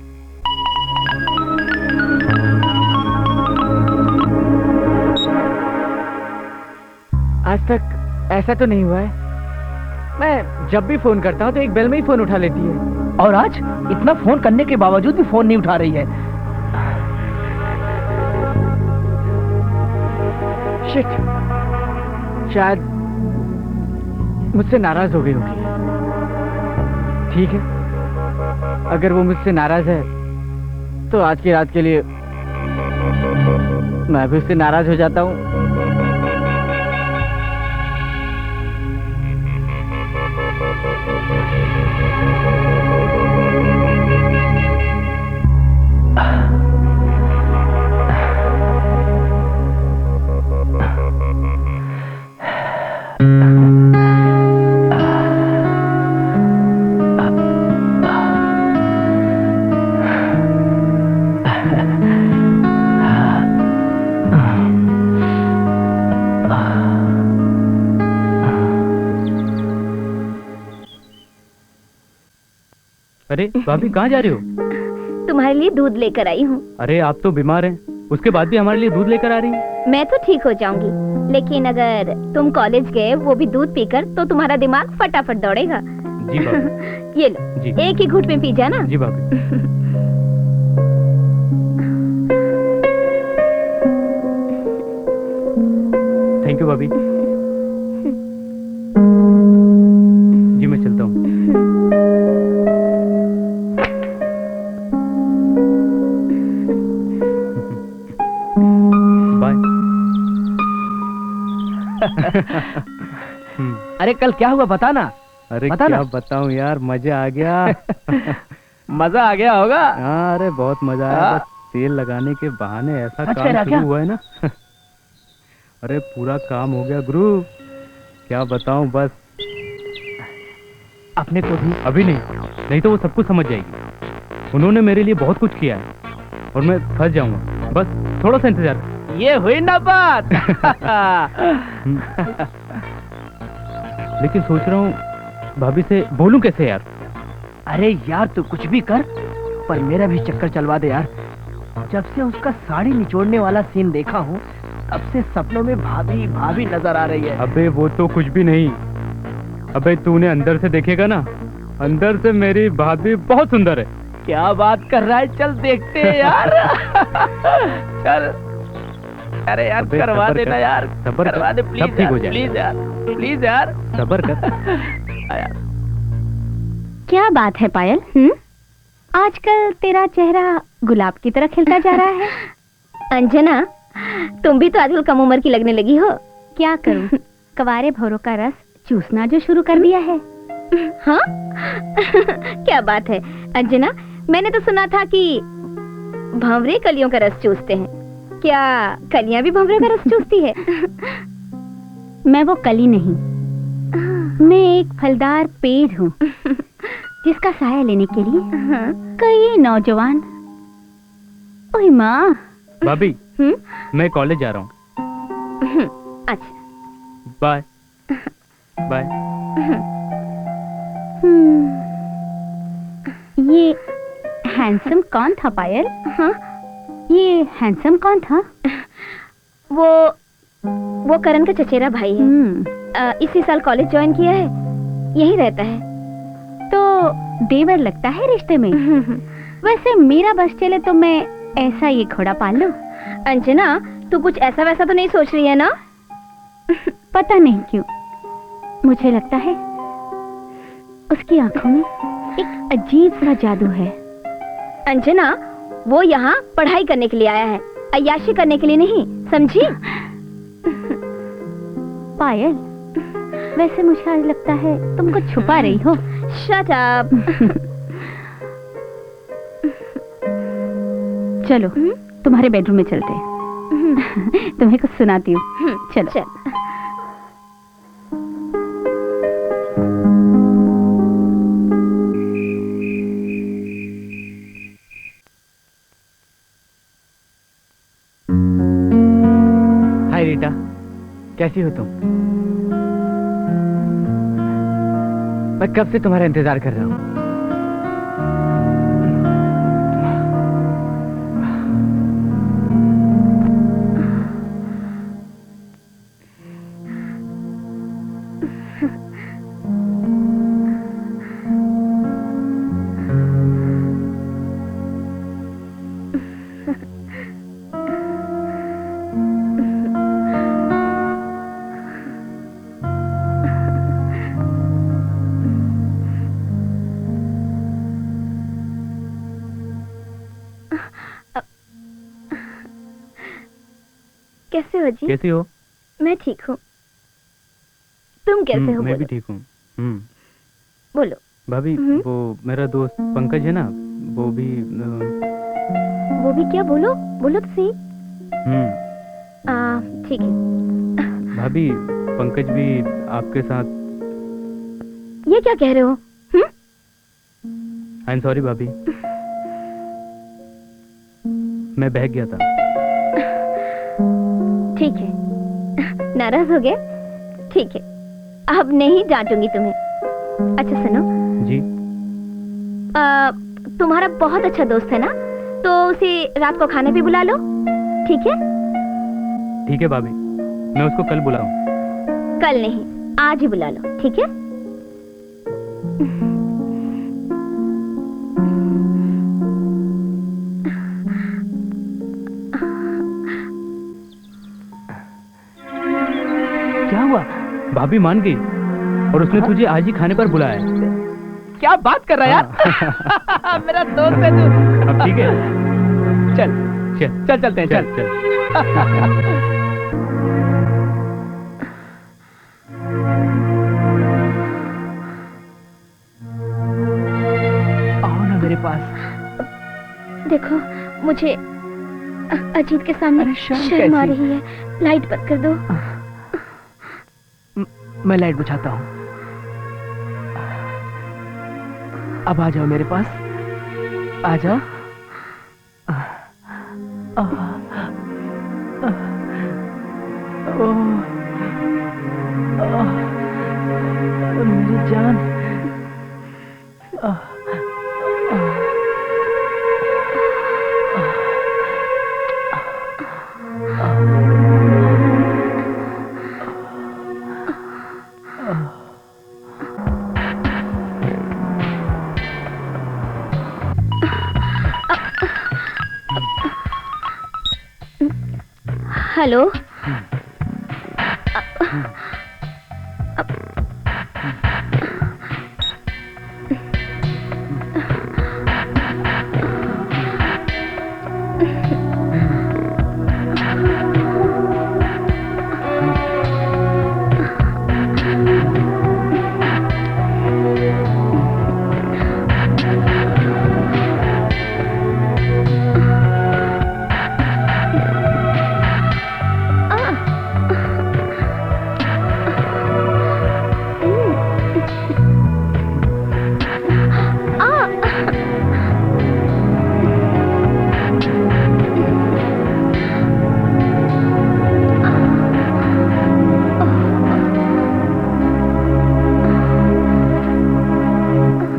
S1: आज तक ऐसा तो नहीं हुआ है, मैं जब भी फोन करता हूँ तो एक बेल में ही फोन उठा लेती है,
S4: और आज इतना फोन करने के बावजूद भी फोन नहीं उठा रही है।
S1: शिट, शायद मुझसे नाराज हो गई होगी। ठीक है, अगर वो मुझसे नाराज है तो आज की रात के लिए मैं भी उससे नाराज हो जाता हूँ।
S3: अरे भाभी, कहाँ जा रही हो?
S2: तुम्हारे लिए दूध लेकर आई हूँ।
S3: अरे आप तो बीमार हैं, उसके बाद भी हमारे लिए दूध लेकर आ रही हैं।
S2: मैं तो ठीक हो जाऊंगी, लेकिन अगर तुम कॉलेज गए वो भी दूध पीकर, तो तुम्हारा दिमाग फटाफट दौड़ेगा।
S3: जी भाभी।
S2: ये लो
S3: जी।
S2: एक ही घूंट में पी जाना।
S3: जी भाभी। थैंक यू भाभी। जी मैं चलता हूँ।
S4: अरे कल क्या हुआ बता ना।
S3: अरे
S4: बता
S3: क्या
S4: ना।
S3: बताऊं यार, मजा आ गया।
S4: मजा आ गया होगा।
S3: हाँ, अरे बहुत मजा आया।
S4: हाँ।
S3: बस तेल लगाने के बहाने ऐसा
S4: सच
S3: काम
S4: कह रहा
S3: शुरू
S4: क्या?
S3: हुआ है ना। अरे पूरा काम हो गया गुरु, क्या बताऊं। बस
S4: अपने को भी
S3: अभी नहीं, नहीं तो वो सब कुछ समझ जाएगी। उन्होंने मेरे लिए बहुत कुछ किया है और मैं फंस जाऊंगा। बस थोड़ा सा इंतजार कर।
S4: ये हुई ना बात।
S3: लेकिन सोच रहा हूँ भाभी से बोलूं कैसे यार।
S4: अरे यार तू कुछ भी कर, पर मेरा भी चक्कर चलवा दे यार। जब से उसका साड़ी निचोड़ने वाला सीन देखा हूँ, तब से सपनों में भाभी भाभी नजर आ रही है।
S3: अबे वो तो कुछ भी नहीं। अबे तूने अंदर से देखेगा ना, अंदर से मेरी भाभी बहुत सुंदर है।
S4: क्या बात कर रहा है, चल देखते हैं यार। चल। अरे यार
S3: अबे
S4: करवा
S3: सब्र
S4: देना
S3: कर,
S4: यार,
S3: सब्र कर,
S4: करवा दे
S3: सब
S4: प्लीज
S3: ठीक
S4: यार,
S3: हो जाएगा।
S4: प्लीज यार, प्लीज यार।
S3: सब्र कर।
S4: यार
S2: क्या बात है पायल? आजकल तेरा चेहरा गुलाब की तरह खिलता जा रहा है। अंजना, तुम भी तो आजकल कम उम्र की लगने लगी हो। क्या करूं, कवारे भौरों का रस चूसना जो शुरू कर दिया है। हाँ? क्या बात है अंजना, मैंने तो सुना था कि भंवरे कलियों का रस चूसते हैं। क्या कलियां भी भंवरे का रस चूसती है? मैं वो कली नहीं, मैं एक फलदार पेड़ हूँ जिसका साया लेने के लिए कई नौजवान। ओए माँ।
S3: भाभी मैं कॉलेज जा रहा हूँ।
S2: अच्छा
S3: बाय बाय।
S2: ये हैंडसम कौन था पायल? हाँ? ये हैंडसम कौन था? वो करण का चचेरा भाई है। इसी साल कॉलेज ज्वाइन किया है, यही रहता है। तो देवर लगता है रिश्ते में। वैसे मेरा बस चले तो मैं ऐसा ये घोड़ा पाल लूं। अंजना, तू कुछ ऐसा वैसा तो नहीं सोच रही है ना? पता नहीं क्यों मुझे लगता है उसकी आंखों में एक अजीब सा जादू है। अंजना, वो यहाँ पढ़ाई करने के लिए आया है, अय्याशी करने के लिए नहीं, समझी? पायल, वैसे मुझे आज लगता है तुम कुछ छुपा रही हो। Shut up. चलो तुम्हारे बेडरूम में चलते हैं। तुम्हें कुछ सुनाती हूँ। चलो चल।
S1: हाय रीटा, कैसी हो तुम? मैं कब से तुम्हारा इंतजार कर रहा हूँ।
S2: कैसे हो जी?
S3: कैसी हो?
S2: मैं ठीक हूँ। तुम कैसे हो?
S3: मैं भी
S2: बोलो।
S3: ठीक हूँ।
S2: बोलो।
S3: भाभी वो मेरा दोस्त पंकज है ना, वो भी
S2: वो भी क्या? बोलो बोलो तो सही। ठीक है।
S3: भाभी पंकज भी आपके साथ।
S2: ये क्या कह रहे हो?
S3: आई एम सॉरी भाभी, मैं बहक गया था। ठीक
S2: है, नाराज हो गए? ठीक है, अब नहीं डांटूंगी तुम्हें। अच्छा सुनो
S3: जी।
S2: तुम्हारा बहुत अच्छा दोस्त है ना, तो उसे रात को खाने पे बुला लो, ठीक है?
S3: ठीक है भाभी, मैं उसको कल बुलाऊं।
S2: कल नहीं, आज ही बुला लो, ठीक है?
S4: क्या हुआ?
S3: भाभी मान गई और उसने तुझे आज ही खाने पर बुलाया है।
S4: क्या बात कर रहा है यार? मेरा दोस्त है तू।
S3: अब ठीक है,
S4: चल
S3: चल
S4: चल चलते हैं, चल
S3: चल।
S4: आओ ना मेरे पास।
S2: देखो, मुझे अजीत के सामने
S4: अरे
S2: शर्म आ रही है। लाइट बंद कर दो।
S4: मैं लाइट बुझाता हूँ। अब आ जाओ मेरे पास। आ जाओ। मेरी जान।
S2: हेलो।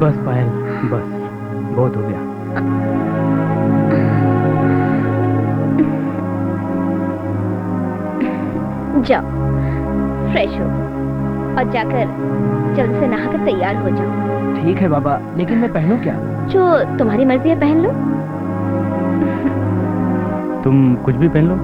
S3: बस पायल, बस बहुत हो गया।
S2: जाओ फ्रेश हो और जाकर जल्द से नहाकर तैयार हो जाओ।
S4: ठीक है बाबा, लेकिन मैं पहनूं क्या?
S2: जो तुम्हारी मर्जी है पहन लो।
S3: तुम कुछ भी पहन लो।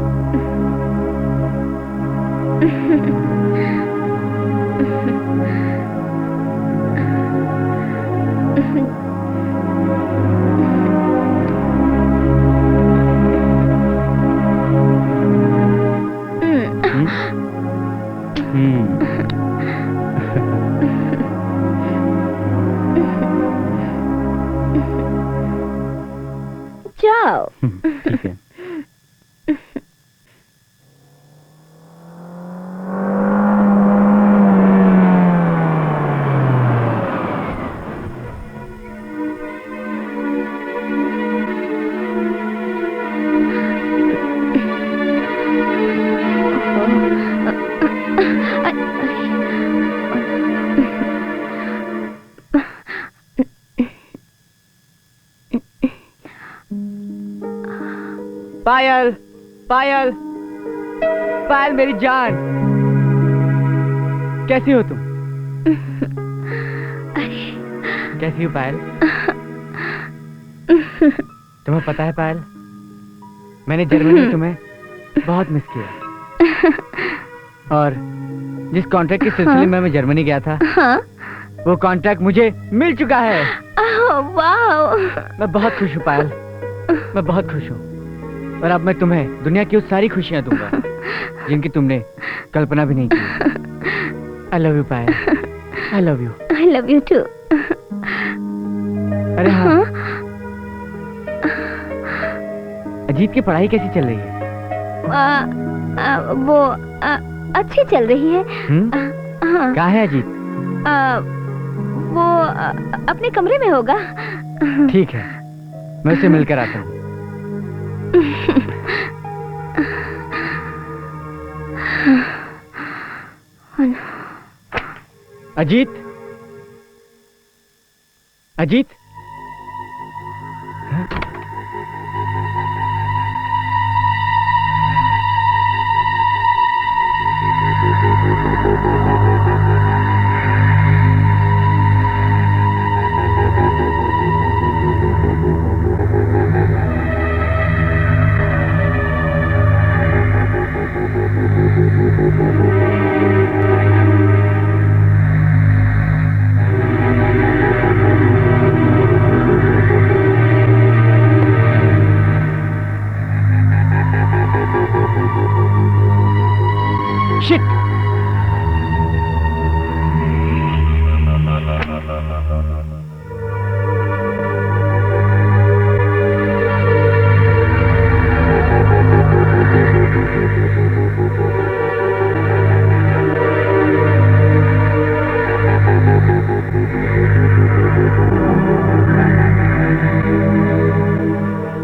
S2: जाओ।
S3: ठीक है।
S1: पायल, पायल, पायल मेरी जान, कैसी हो तुम? कैसी हो पायल? तुम्हें पता है पायल, मैंने जर्मनी में तुम्हें बहुत मिस किया। और जिस कॉन्ट्रैक्ट के सिलसिले में मैं जर्मनी गया था,
S2: हाँ?
S1: वो कॉन्ट्रैक्ट मुझे मिल चुका है।
S2: वाह!
S1: मैं बहुत खुश हूँ पायल, मैं बहुत खुश हूँ। और अब मैं तुम्हें दुनिया की वो सारी खुशियाँ दूंगा जिनकी तुमने कल्पना भी नहीं की। I love you Payal, I love you।
S2: I love you too।
S1: अरे हाँ, अजीत की पढ़ाई कैसी चल रही है?
S2: वो अच्छी चल रही है। हाँ।
S1: कहाँ है अजीत?
S2: वो अपने कमरे में होगा।
S1: ठीक है, मैं उसे मिलकर आता हूँ। अजीत, अजीत,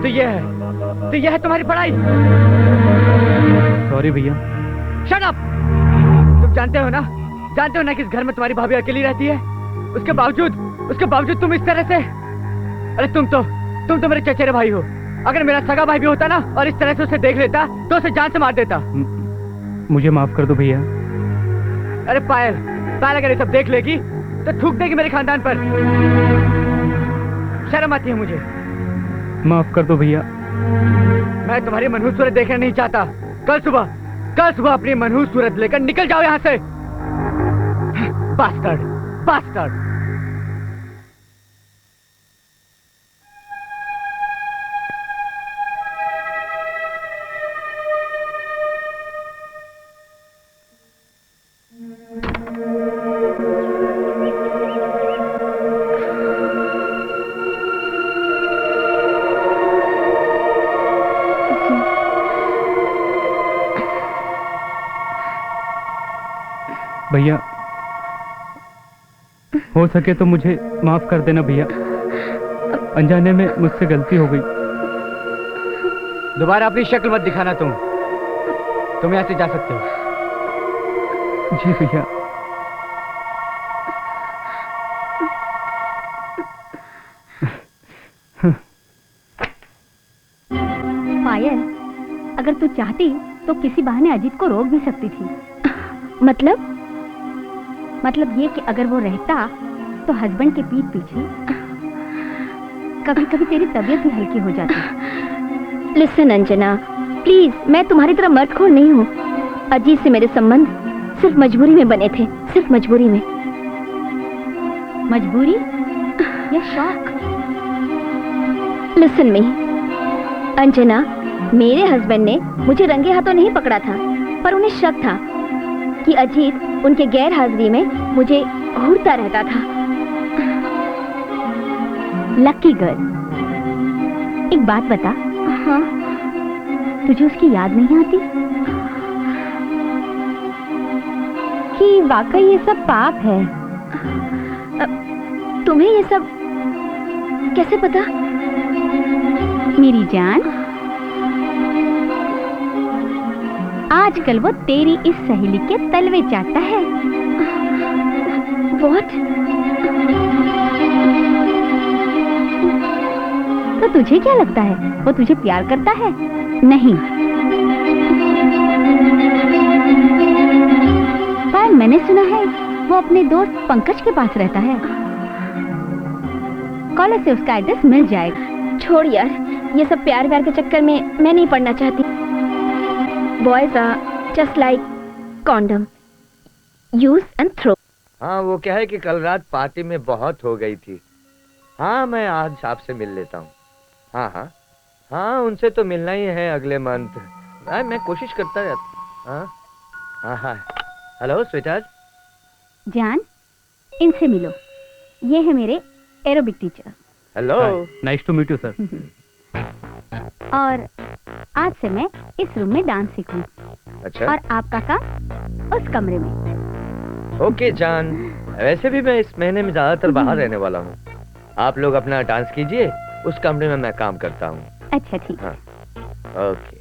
S1: तो ये है तुम्हारी पढ़ाई।
S3: सॉरी भैया।
S1: Shut up. तुम जानते हो ना कि इस घर में तुम्हारी भाभी अकेली रहती है। उसके बावजूद तुम इस तरह से। अरे तुम तो मेरे चचेरे भाई हो। अगर मेरा सगा भाई भी होता ना और इस तरह से उसे देख लेता तो उसे जान से मार देता।
S3: मुझे माफ कर दो भैया।
S1: अरे पायल अगर ये सब देख लेगी तो थूक देगी मेरे खानदान पर। शर्म आती है मुझे।
S3: माफ कर दो भैया।
S1: मैं तुम्हारी मनहूस सूरत देखना नहीं चाहता। कल सुबह अपनी मनहूस सूरत लेकर निकल जाओ यहाँ से। बास्टर्ड।
S3: भैया हो सके तो मुझे माफ कर देना भैया। अनजाने में मुझसे गलती हो गई।
S1: दोबारा अपनी शक्ल मत दिखाना। तुम यहाँ से जा सकते हो।
S3: जी भैया।
S2: पायल, अगर तू चाहती तो किसी बहाने अजीत को रोक भी सकती थी। मतलब ये कि अगर वो रहता तो हस्बैंड के पीठ पीछे कभी कभी तेरी तबीयत भी हल्की हो जाती। लिसन अंजना, प्लीज, मैं तुम्हारी तरह मर्दखोर नहीं हूँ। अजीत से मेरे संबंध सिर्फ मजबूरी में बने थे, सिर्फ मजबूरी में। मजबूरी या शौक? लिसन मी अंजना, मेरे हस्बैंड ने मुझे रंगे हाथों नहीं पकड़ा था, पर उन्हें शक था कि अजीत उनके गैर हाजिरी में मुझे घूरता रहता था। लकी गर्ल, एक बात बता। हाँ? तुझे उसकी याद नहीं आती कि वाकई ये सब पाप है? तुम्हें ये सब कैसे पता? मेरी जान, आजकल वो तेरी इस सहेली के तलवे चाटता है। What? तो तुझे क्या लगता है वो तुझे प्यार करता है? नहीं। पर मैंने सुना है वो अपने दोस्त पंकज के पास रहता है। कॉलेज से उसका एड्रेस मिल जाएगा। छोड़ यार, ये सब प्यार के चक्कर में मैं नहीं पढ़ना चाहती। Boys are just like condom, use and throw.
S5: हाँ, वो क्या है कि कल रात पार्टी में बहुत हो गई थी। हाँ, मैं आज आपसे मिल लेता हूँ। हाँ, उनसे तो मिलना ही है अगले मंथ। मैं कोशिश करता रहता। हाँ। Hello sweetheart.
S2: जान, इनसे मिलो। ये है मेरे aerobic teacher.
S5: Hello.
S3: Nice to meet you sir.
S2: और आज से मैं इस रूम में डांस सीखूं।
S5: अच्छा।
S2: और आपका काम उस कमरे में।
S5: ओके जान, वैसे भी मैं इस महीने में ज्यादातर बाहर रहने वाला हूँ। आप लोग अपना डांस कीजिए, उस कमरे में मैं काम करता हूँ।
S2: अच्छा ठीक।
S5: हाँ, okay.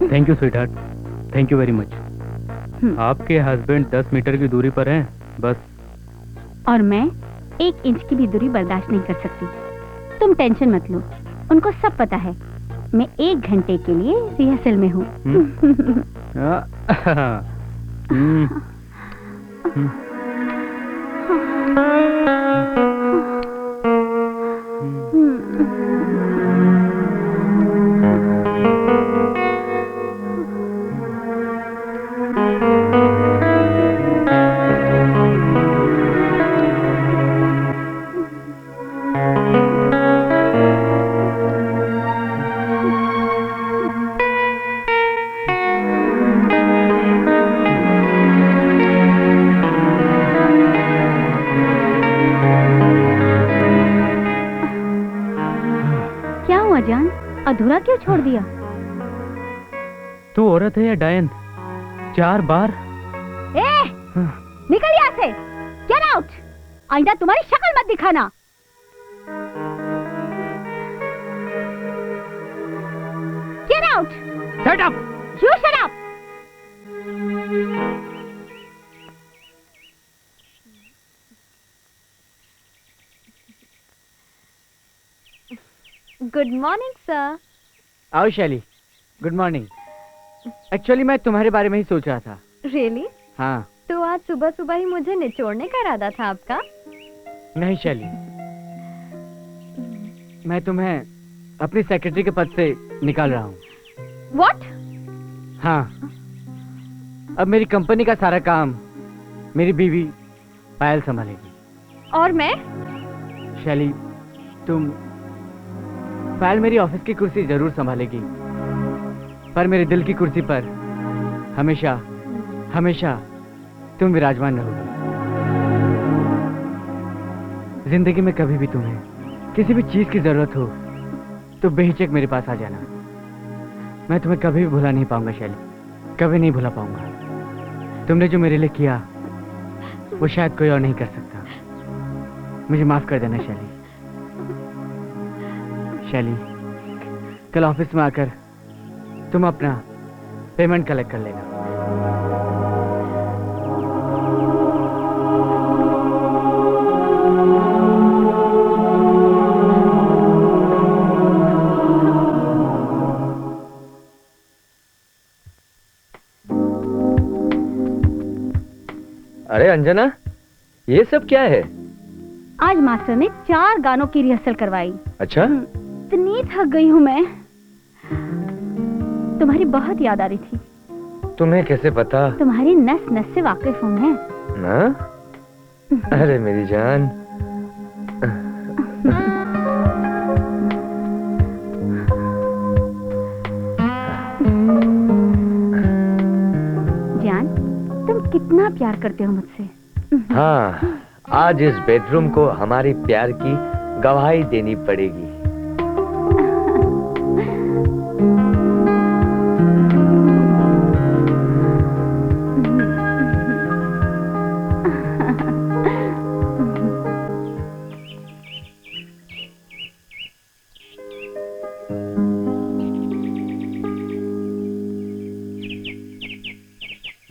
S3: Thank you sweetheart, thank you very much. आपके हस्बैंड 10 मीटर की दूरी पर हैं, बस।
S2: और मैं 1 इंच की भी दूरी बर्दाश्त नहीं कर सकती। तुम टेंशन मत लो, उनको सब पता है। मैं 1 घंटे के लिए रिहर्सल में हूँ। अधूरा क्यों छोड़ दिया?
S3: तू औरत है या डायन? 4 बार
S2: ए, निकल यहाँ से। Get out. आइंदा तुम्हारी शक्ल मत दिखाना। Get out.
S1: Shut up.
S2: You shut up. Good morning sir.
S1: आओ शैली, गुड मॉर्निंग। एक्चुअली मैं तुम्हारे बारे में ही सोच रहा था।
S2: रियली?
S1: हाँ।
S2: तो आज सुबह सुबह ही मुझे निचोड़ने का इरादा था आपका?
S1: नहीं शैली, मैं तुम्हें अपनी सेक्रेटरी के पद से निकाल रहा हूँ।
S2: What?
S1: हाँ, अब मेरी कंपनी का सारा काम मेरी बीवी पायल संभालेगी।
S2: और मैं?
S1: शैली, पायल मेरी ऑफिस की कुर्सी जरूर संभालेगी, पर मेरे दिल की कुर्सी पर हमेशा हमेशा तुम विराजमान रहोगी। जिंदगी में कभी भी तुम्हें किसी भी चीज की जरूरत हो तो बेहिचक मेरे पास आ जाना। मैं तुम्हें कभी भी भुला नहीं पाऊंगा शैली, कभी नहीं भुला पाऊंगा। तुमने जो मेरे लिए किया वो शायद कोई और नहीं कर सकता। मुझे माफ कर देना शैली। शैली, कल ऑफिस में आकर तुम अपना पेमेंट कलेक्ट कर लेना।
S5: अरे अंजना, ये सब क्या है?
S2: आज मास्टर ने 4 गानों की रिहर्सल करवाई।
S5: अच्छा?
S2: इतनी थक गई हूँ मैं। तुम्हारी बहुत याद आ रही थी।
S5: तुम्हें कैसे पता?
S2: तुम्हारी नस नस से वाकिफ हूँ मैं।
S5: ना? अरे मेरी जान।
S2: जान, तुम कितना प्यार करते हो मुझसे।
S5: हाँ, आज इस बेडरूम को हमारी प्यार की गवाही देनी पड़ेगी।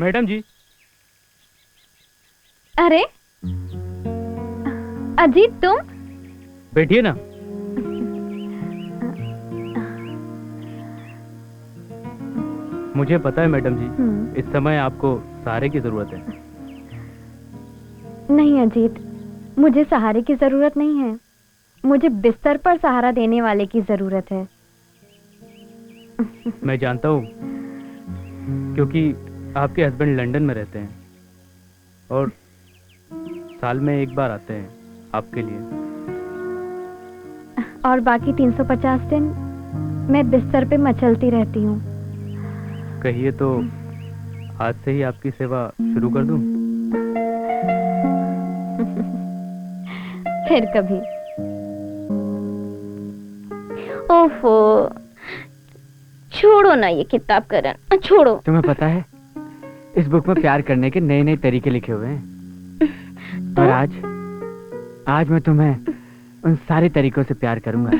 S3: मैडम जी।
S2: अरे अजीत, तुम?
S3: बैठिए ना। मुझे पता है मैडम जी, इस समय आपको सहारे की जरूरत है।
S2: नहीं अजीत, मुझे सहारे की जरूरत नहीं है। मुझे बिस्तर पर सहारा देने वाले की जरूरत है।
S3: मैं जानता हूँ, क्योंकि आपके हस्बैंड लंदन में रहते हैं और साल में एक बार आते हैं आपके लिए।
S2: और बाकी 350 दिन मैं बिस्तर पे मचलती रहती हूँ।
S3: कहिए तो आज से ही आपकी सेवा शुरू कर दूं?
S2: फिर कभी। ओफो, छोड़ो ना ये किताब करण, छोड़ो।
S1: तुम्हें पता है, इस बुक में प्यार करने के नए नए तरीके लिखे हुए हैं। और आज मैं तुम्हें उन सारे तरीकों से प्यार करूंगा।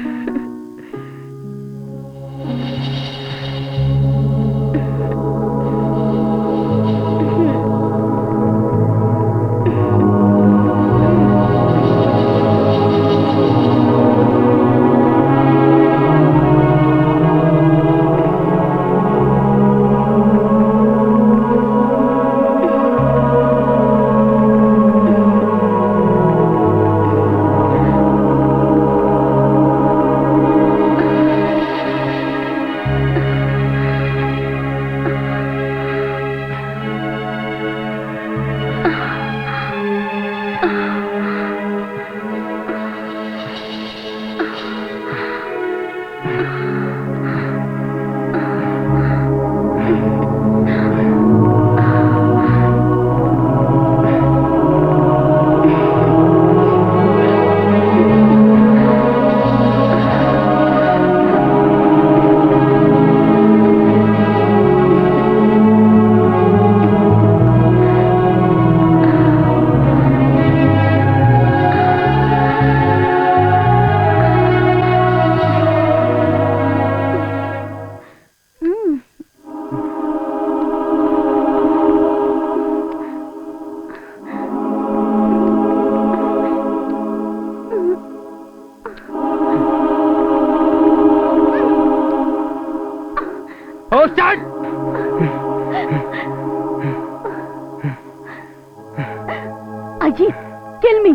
S2: अजीत, किल मी,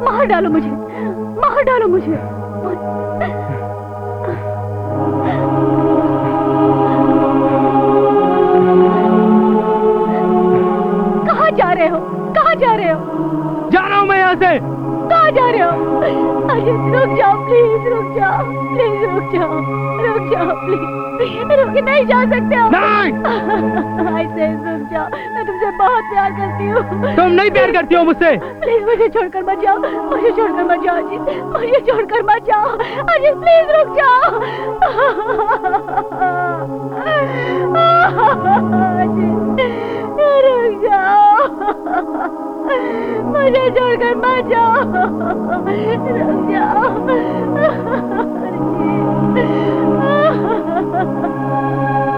S2: मार डालो मुझे, मार डालो मुझे। कहाँ जा रहे हो? कहाँ जा रहे हो?
S3: जा रहा हूँ मैं यहाँ से।
S2: कहाँ जा रहे हो? अजीत रुक जाओ, प्लीज रुक जाओ, प्लीज रुक जाओ, रुक जाओ प्लीज, रुक नहीं जा सकते हो।
S3: नहीं।
S2: ऐसे रुक जाओ, मैं तुमसे बहुत प्यार करती हूँ।
S3: तुम नहीं प्यार करती हो मुझसे?
S2: प्लीज मुझे छोड़कर मत जाओ, मुझे छोड़कर मत जाओ अजीत, मुझे छोड़कर मत जाओ अजीत, प्लीज रुक जाओ। अजीत रुक जाओ, मुझे छोड़कर मत जाओ, रुक जाओ।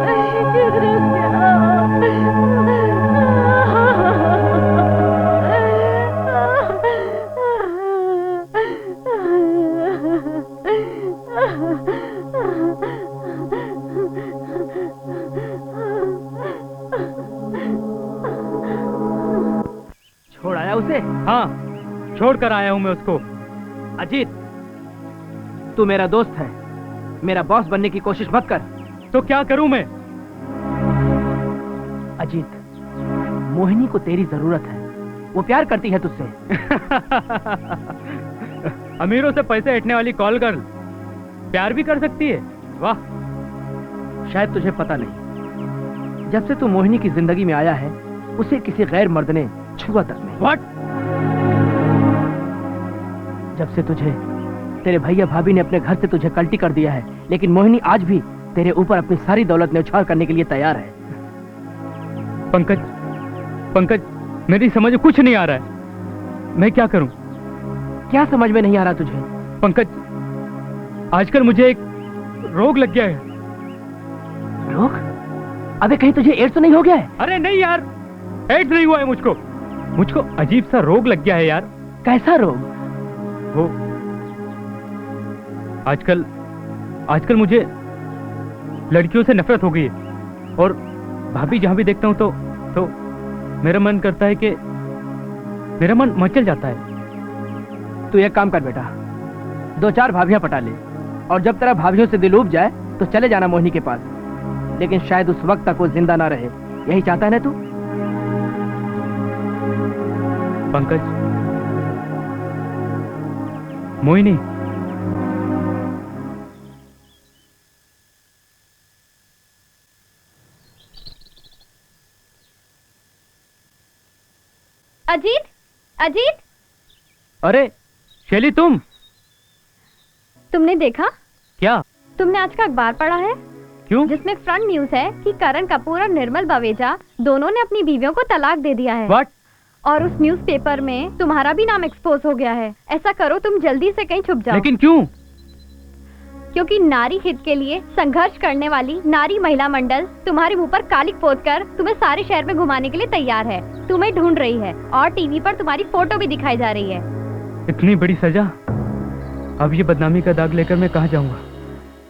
S2: अजीत रुक
S4: छोड़ आया उसे?
S3: हाँ, छोड़ कर आया हूँ मैं उसको।
S4: अजीत, तू मेरा दोस्त है, मेरा बॉस बनने की कोशिश मत कर।
S3: तो क्या करूँ मैं?
S4: अजीत, मोहिनी को तेरी जरूरत है, वो प्यार करती है तुझसे।
S3: अमीरों से पैसे हटने वाली कॉल गर्ल प्यार भी कर सकती है? वाह।
S4: शायद तुझे पता नहीं, जब से तू मोहिनी की जिंदगी में आया है, उसे किसी गैर मर्द ने छुआ तक नहीं।
S3: व्हाट?
S4: जब से तुझे तेरे भैया भाभी ने अपने घर से तुझे कल्टी कर दिया है, लेकिन मोहिनी आज भी तेरे ऊपर अपनी सारी दौलत न्यौछावर करने के लिए तैयार है।
S3: पंकज, पंकज, मेरी समझ में कुछ नहीं आ रहा है। मैं क्या करूं?
S4: क्या समझ में नहीं आ रहा तुझे?
S3: पंकज, आजकल मुझे एक रोग लग गया है।
S4: रोग? अबे कहीं तुझे एड्स तो नहीं हो गया है?
S3: अरे नहीं यार, एड्स नहीं हुआ है मुझको। मुझको अजीब सा रोग लग गया है यार।
S4: कैसा रोग?
S3: वो आजकल मुझे लड़कियों से नफरत हो गई है, और भाभी जहां भी देखता हूं तो मेरा मन करता है कि मेरा मन मचल जाता है।
S4: तू एक काम कर बेटा, 2-4 भाभियां पटा ले, और जब तेरा भाभियों से दिल उब जाए तो चले जाना मोहिनी के पास। लेकिन शायद उस वक्त तक वो जिंदा ना रहे, यही चाहता है ना तू?
S3: पंकज, मोहिनी,
S2: अजीत, अजीत,
S3: अरे शैली,
S2: तुमने देखा?
S3: क्या?
S2: तुमने आज का अखबार पढ़ा है?
S3: क्यों?
S2: जिसमें फ्रंट न्यूज है कि करण कपूर और निर्मल बवेजा दोनों ने अपनी बीवियों को तलाक दे दिया है।
S3: व्हाट?
S2: और उस न्यूज़पेपर में तुम्हारा भी नाम एक्सपोज हो गया है। ऐसा करो, तुम जल्दी से कहीं छुप जाओ।
S3: लेकिन क्यों?
S2: क्योंकि नारी हित के लिए संघर्ष करने वाली नारी महिला मंडल तुम्हारे मुंह पर कालिक पोत कर तुम्हें सारे शहर में घुमाने के लिए तैयार है। तुम्हें ढूंढ रही है और टीवी पर तुम्हारी फोटो भी दिखाई जा रही है।
S3: इतनी बड़ी सजा? अब ये बदनामी का दाग लेकर मैं कहाँ जाऊंगा?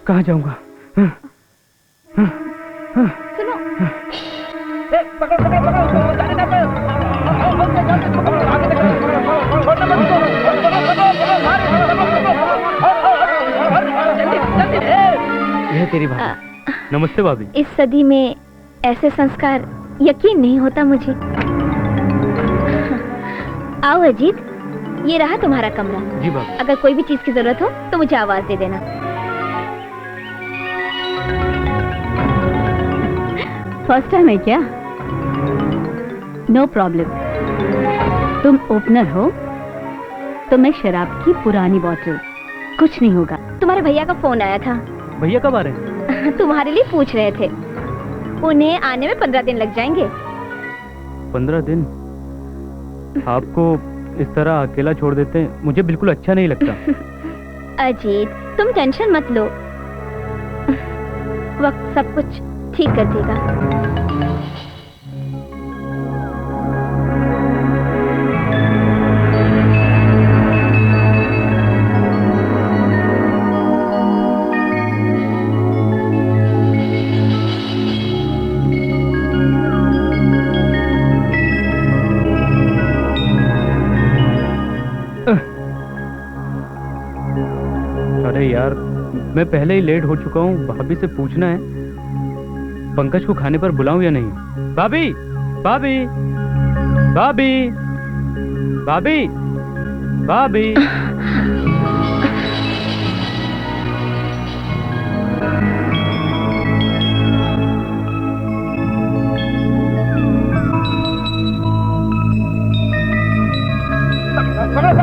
S3: कहाँ जाऊंगा?
S2: सुनो,
S3: यह तेरी भाभी। नमस्ते भाभी।
S2: इस सदी में ऐसे संस्कार यकीन नहीं होता मुझे। आओ अजीत, ये रहा तुम्हारा कमरा।
S3: जी भाभी।
S2: अगर कोई भी चीज की जरूरत हो तो मुझे आवाज दे देना। फर्स्ट टाइम है क्या? No problem. तुम ओपनर हो तो मैं शराब की पुरानी बोतल, कुछ नहीं होगा। तुम्हारे भैया का फोन आया था।
S3: भैया कब आ रहे हैं?
S2: तुम्हारे लिए पूछ रहे थे। उन्हें आने में 15 दिन लग जाएंगे।
S3: 15 दिन? आपको इस तरह अकेला छोड़ देते हैं, मुझे बिल्कुल अच्छा नहीं लगता।
S2: अजीत, तुम टेंशन मत लो, वक्त सब कुछ ठीक कर देगा।
S3: मैं पहले ही लेट हो चुका हूँ। भाभी से पूछना है पंकज को खाने पर बुलाऊं या नहीं। भाभी, भाभी, भाभी, भाभी, भाभी।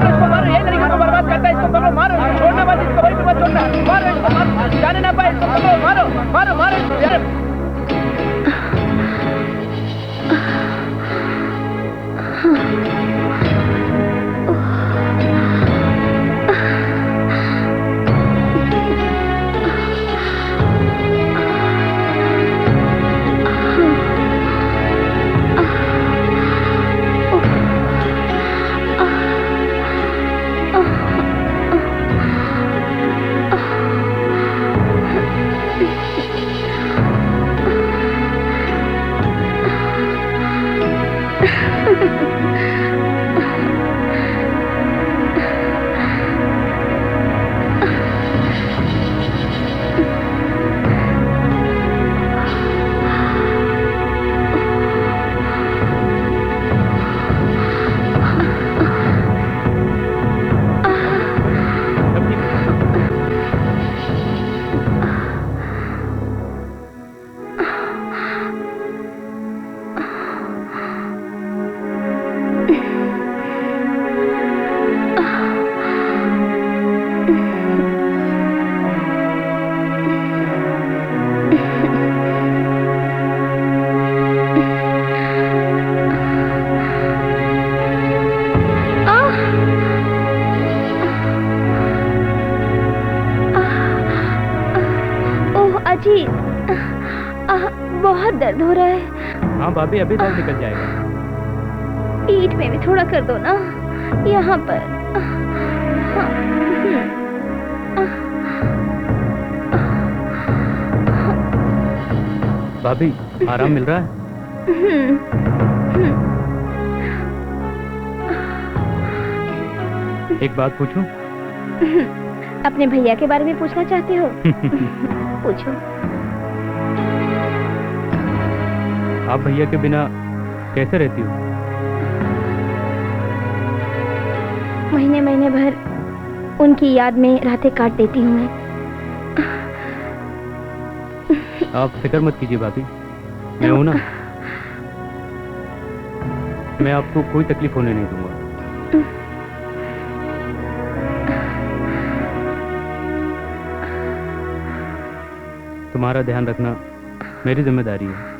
S4: इसको मारो, ये लड़की को बर्बाद करता है, इसको पकड़ो, मारो, छोड़ना मत, इसको वहीं पे मत छोड़ना, मारो इसको, मारो, जाने ना पाए, इसको पकड़ो, मारो, मारो, मारो इसको, यार।
S2: बहुत दर्द हो रहा है।
S3: हाँ भाभी, अभी दर्द निकल जाएगा।
S2: पीठ में भी थोड़ा कर दो ना, यहाँ पर।
S3: भाभी, आराम मिल रहा है? एक बात पूछूं?
S2: अपने भैया के बारे में पूछना चाहते हो? पूछो।
S3: आप भैया के बिना कैसे रहती हो?
S2: महीने महीने भर उनकी याद में रातें काट देती हूँ मैं।
S3: आप फिक्र मत कीजिए भाभी, मैं हूं ना। मैं आपको कोई तकलीफ होने नहीं दूंगा। तुम्हारा ध्यान रखना मेरी जिम्मेदारी है।